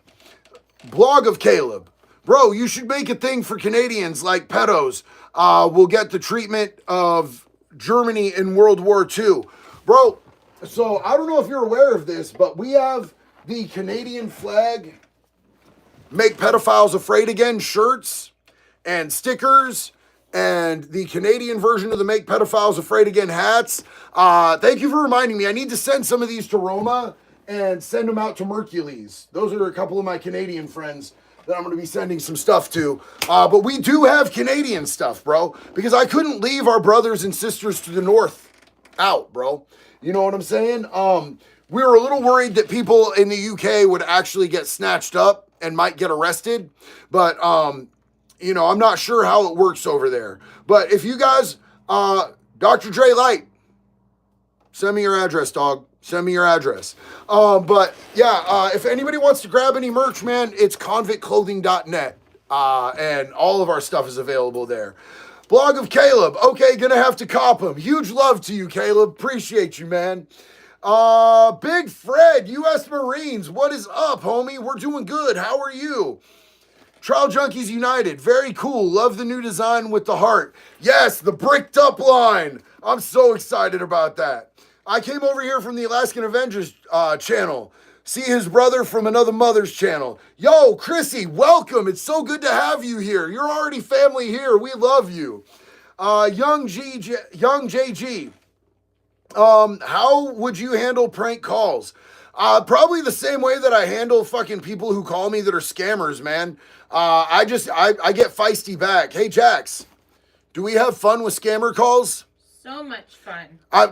Blog of Caleb. Bro, you should make a thing for Canadians like pedos will get the treatment of Germany in World War II. Bro, so I don't know if you're aware of this, but we have the Canadian flag Make Pedophiles Afraid Again shirts and stickers and the Canadian version of the Make Pedophiles Afraid Again hats. Thank you for reminding me. I need to send some of these to Roma and send them out to Mercules. Those are a couple of my Canadian friends that I'm going to be sending some stuff to. But we do have Canadian stuff, bro, because I couldn't leave our brothers and sisters to the north out, bro. You know what I'm saying? We were a little worried that people in the UK would actually get snatched up and might get arrested. But, you know, I'm not sure how it works over there. But if you guys, Dr. Dre Light, send me your address, dog. Send me your address. But yeah, if anybody wants to grab any merch, man, it's convictclothing.net. And all of our stuff is available there. Blog of Caleb. Okay, gonna have to cop him. Huge love to you, Caleb. Appreciate you, man. Big Fred, U.S. Marines. What is up, homie? We're doing good. How are you? Trial Junkies United. Very cool. Love the new design with the heart. Yes, the bricked up line. I'm so excited about that. I came over here from the Alaskan Avengers channel. See his brother from another mother's channel. Yo, Chrissy, welcome. It's so good to have you here. You're already family here. We love you. Young JG. How would you handle prank calls? Probably the same way that I handle fucking people who call me that are scammers, man. I get feisty back. Hey, Jax, do we have fun with scammer calls? So much fun.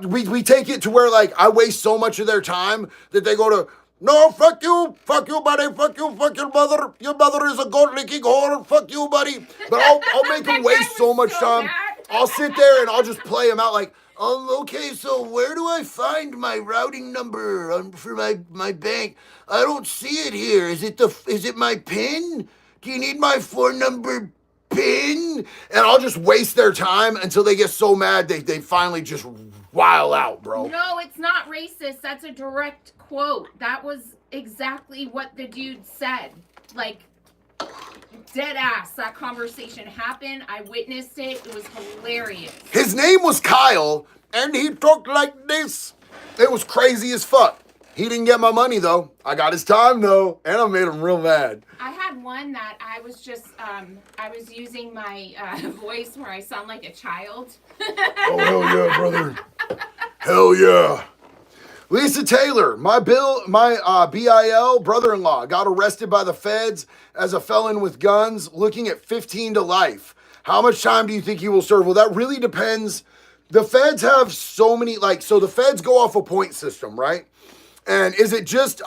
We take it to where, like, I waste so much of their time that they go to, no, fuck you, buddy, fuck your mother is a goat-licking whore, fuck you, buddy. But I'll make them waste so much time. I'll sit there and I'll just play them out like, okay, so where do I find my routing number for my bank? I don't see it here. Is it my PIN? Do you need my 4-number PIN? And I'll just waste their time until they get so mad they finally just wild out, bro. No, it's not racist. That's a direct quote. That was exactly what the dude said. Like, dead ass. That conversation happened. I witnessed it. It was hilarious. His name was Kyle, and he talked like this. It was crazy as fuck. He didn't get my money, though. I got his time, though, and I made him real mad. I had one that I was just, I was using my voice where I sound like a child. Oh, hell yeah, brother. Hell yeah. Lisa Taylor, my BIL brother-in-law got arrested by the feds as a felon with guns, looking at 15 to life. How much time do you think he will serve? Well, that really depends. The feds have so many, so the feds go off a point system, right? And is it just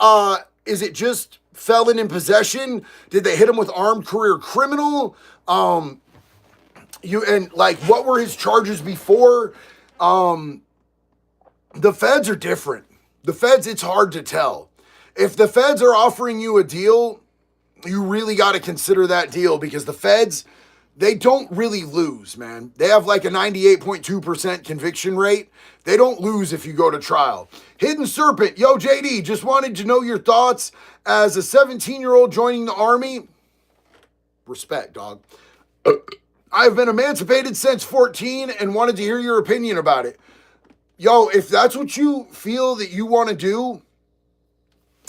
felon in possession? Did they hit him with armed career criminal? What were his charges before? The feds are different. The feds, it's hard to tell. If the feds are offering you a deal, you really got to consider that deal because the feds, they don't really lose, man. They have like a 98.2% conviction rate. They don't lose if you go to trial. Hidden Serpent, yo, JD, just wanted to know your thoughts as a 17-year-old joining the Army. Respect, dog. I've been emancipated since 14 and wanted to hear your opinion about it. Yo, if that's what you feel that you want to do,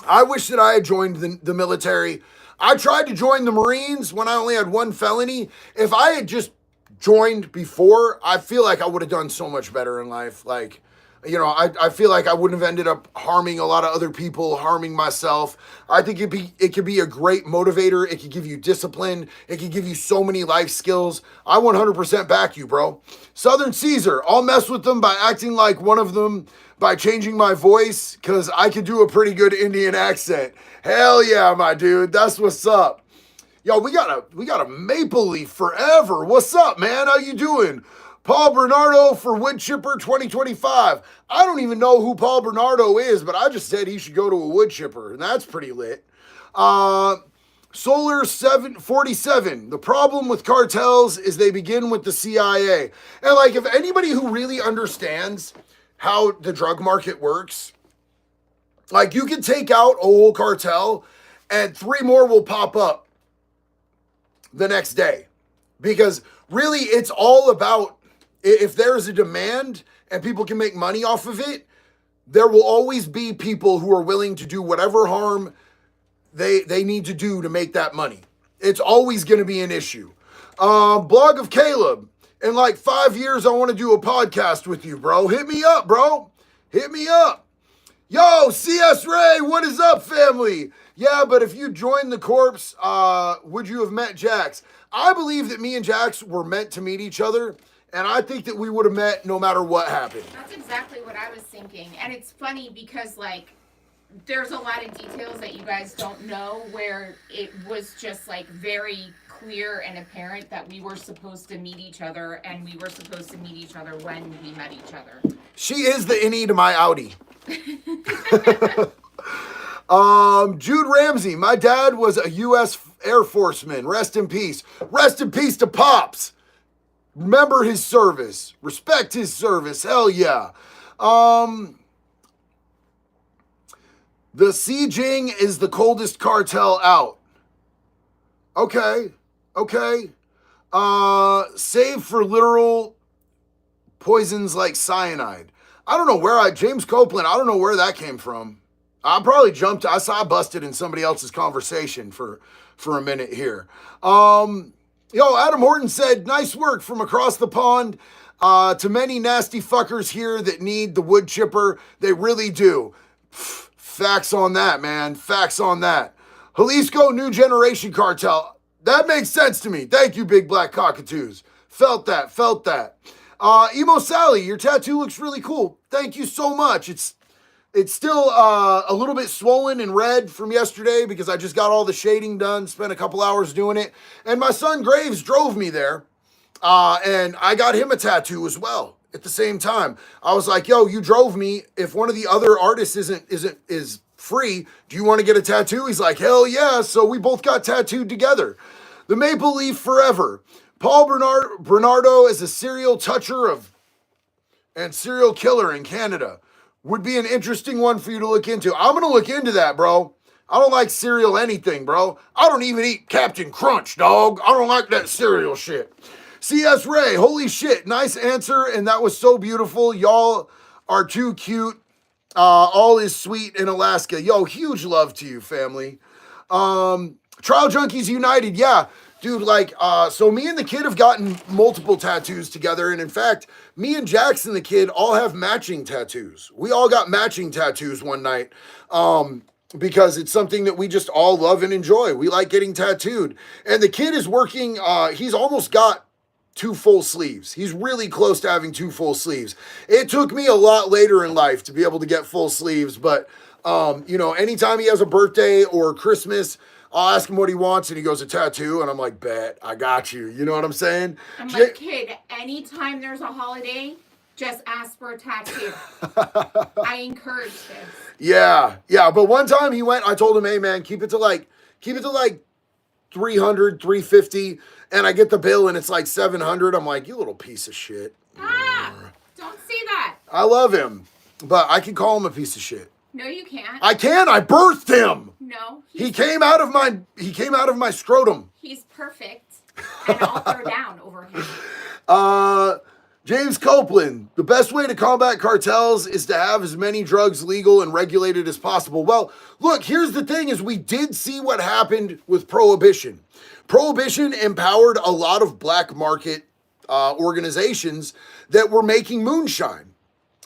I wish that I had joined the military. I tried to join the Marines when I only had one felony. If I had just joined before, I feel like I would have done so much better in life. Like, I feel like I wouldn't have ended up harming a lot of other people, harming myself. I think it could be a great motivator. It could give you discipline. It could give you so many life skills. I 100% back you, bro. Southern Caesar, I'll mess with them by acting like one of them, by changing my voice, because I could do a pretty good Indian accent. Hell yeah, my dude. That's what's up. Yo, we got a Maple Leaf forever. What's up, man? How you doing? Paul Bernardo for Wood Chipper 2025. I don't even know who Paul Bernardo is, but I just said he should go to a wood chipper, and that's pretty lit. Solar 747. The problem with cartels is they begin with the CIA. And like, if anybody who really understands how the drug market works, like, you can take out a whole cartel and 3 more will pop up the next day. Because really, it's all about, if there's a demand and people can make money off of it, there will always be people who are willing to do whatever harm they need to do to make that money. It's always going to be an issue. Blog of Caleb. In like 5 years, I want to do a podcast with you, bro. Hit me up, bro. Hit me up. Yo, CS Ray, what is up, family? Yeah, but if you joined the corpse, would you have met Jax? I believe that me and Jax were meant to meet each other, and I think that we would have met no matter what happened. That's exactly what I was thinking. And it's funny because, like, there's a lot of details that you guys don't know where it was just, like, very clear and apparent that we were supposed to meet each other, and we were supposed to meet each other when we met each other. She is the innie to my Audi. Jude Ramsey, my dad was a U.S. Air Forceman. Rest in peace. Rest in peace to Pops. Remember his service. Respect his service. Hell yeah. The Xijing is the coldest cartel out. Okay. Save for literal poisons like cyanide. I don't know where James Copeland, I don't know where that came from. I probably jumped, I saw I busted in somebody else's conversation for a minute here. Adam Horton said, nice work from across the pond. To many nasty fuckers here that need the wood chipper, they really do. Facts on that, man. Facts on that. Jalisco New Generation Cartel. That makes sense to me. Thank you, Big Black Cockatoos. Felt that. Emo Sally, your tattoo looks really cool. Thank you so much. It's still a little bit swollen and red from yesterday because I just got all the shading done, spent a couple hours doing it. And my son Graves drove me there, and I got him a tattoo as well at the same time. I was like, yo, you drove me. If one of the other artists is free, do you want to get a tattoo? He's like, hell yeah. So we both got tattooed together. The Maple Leaf Forever. Paul Bernardo is a serial toucher and serial killer in Canada. Would be an interesting one for you to look into. I'm going to look into that, bro. I don't like cereal anything, bro. I don't even eat Captain Crunch, dog. I don't like that cereal shit. CS Ray, holy shit. Nice answer, and that was so beautiful. Y'all are too cute. All is sweet in Alaska. Yo, huge love to you, family. Trial Junkies United, yeah. Dude, so me and the kid have gotten multiple tattoos together. And in fact, me and Jackson, the kid, all have matching tattoos. We all got matching tattoos one night because it's something that we just all love and enjoy. We like getting tattooed. And the kid is working, he's almost got 2 full sleeves. He's really close to having 2 full sleeves. It took me a lot later in life to be able to get full sleeves. But, anytime he has a birthday or Christmas, I'll ask him what he wants, and he goes, a tattoo, and I'm like, bet, I got you. You know what I'm saying? I'm like, kid, anytime there's a holiday, just ask for a tattoo. I encourage this. Yeah, but one time he went, I told him, hey, man, keep it to like 300, 350, and I get the bill, and it's like 700. I'm like, you little piece of shit. Don't say that. I love him, but I can call him a piece of shit. No, you can't. I can. I birthed him. No. He came out of my scrotum. He's perfect. And I'll throw down over him. James Copeland, the best way to combat cartels is to have as many drugs legal and regulated as possible. Well, look, here's the thing is we did see what happened with Prohibition. Prohibition empowered a lot of black market organizations that were making moonshine.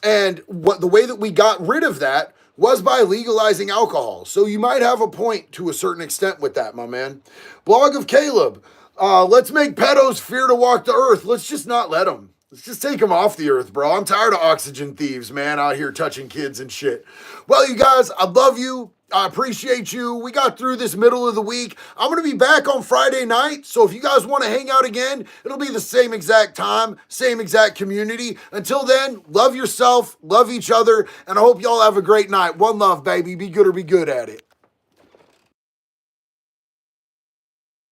And what the way that we got rid of that was by legalizing alcohol. So you might have a point to a certain extent with that, my man. Blog of Caleb. Let's make pedos fear to walk the earth. Let's just not let them. Let's just take them off the earth, bro. I'm tired of oxygen thieves, man, out here touching kids and shit. Well, you guys, I love you. I appreciate you. We got through this middle of the week. I'm going to be back on Friday night. So if you guys want to hang out again, it'll be the same exact time, same exact community. Until then, love yourself, love each other, and I hope y'all have a great night. One love, baby. Be good or be good at it.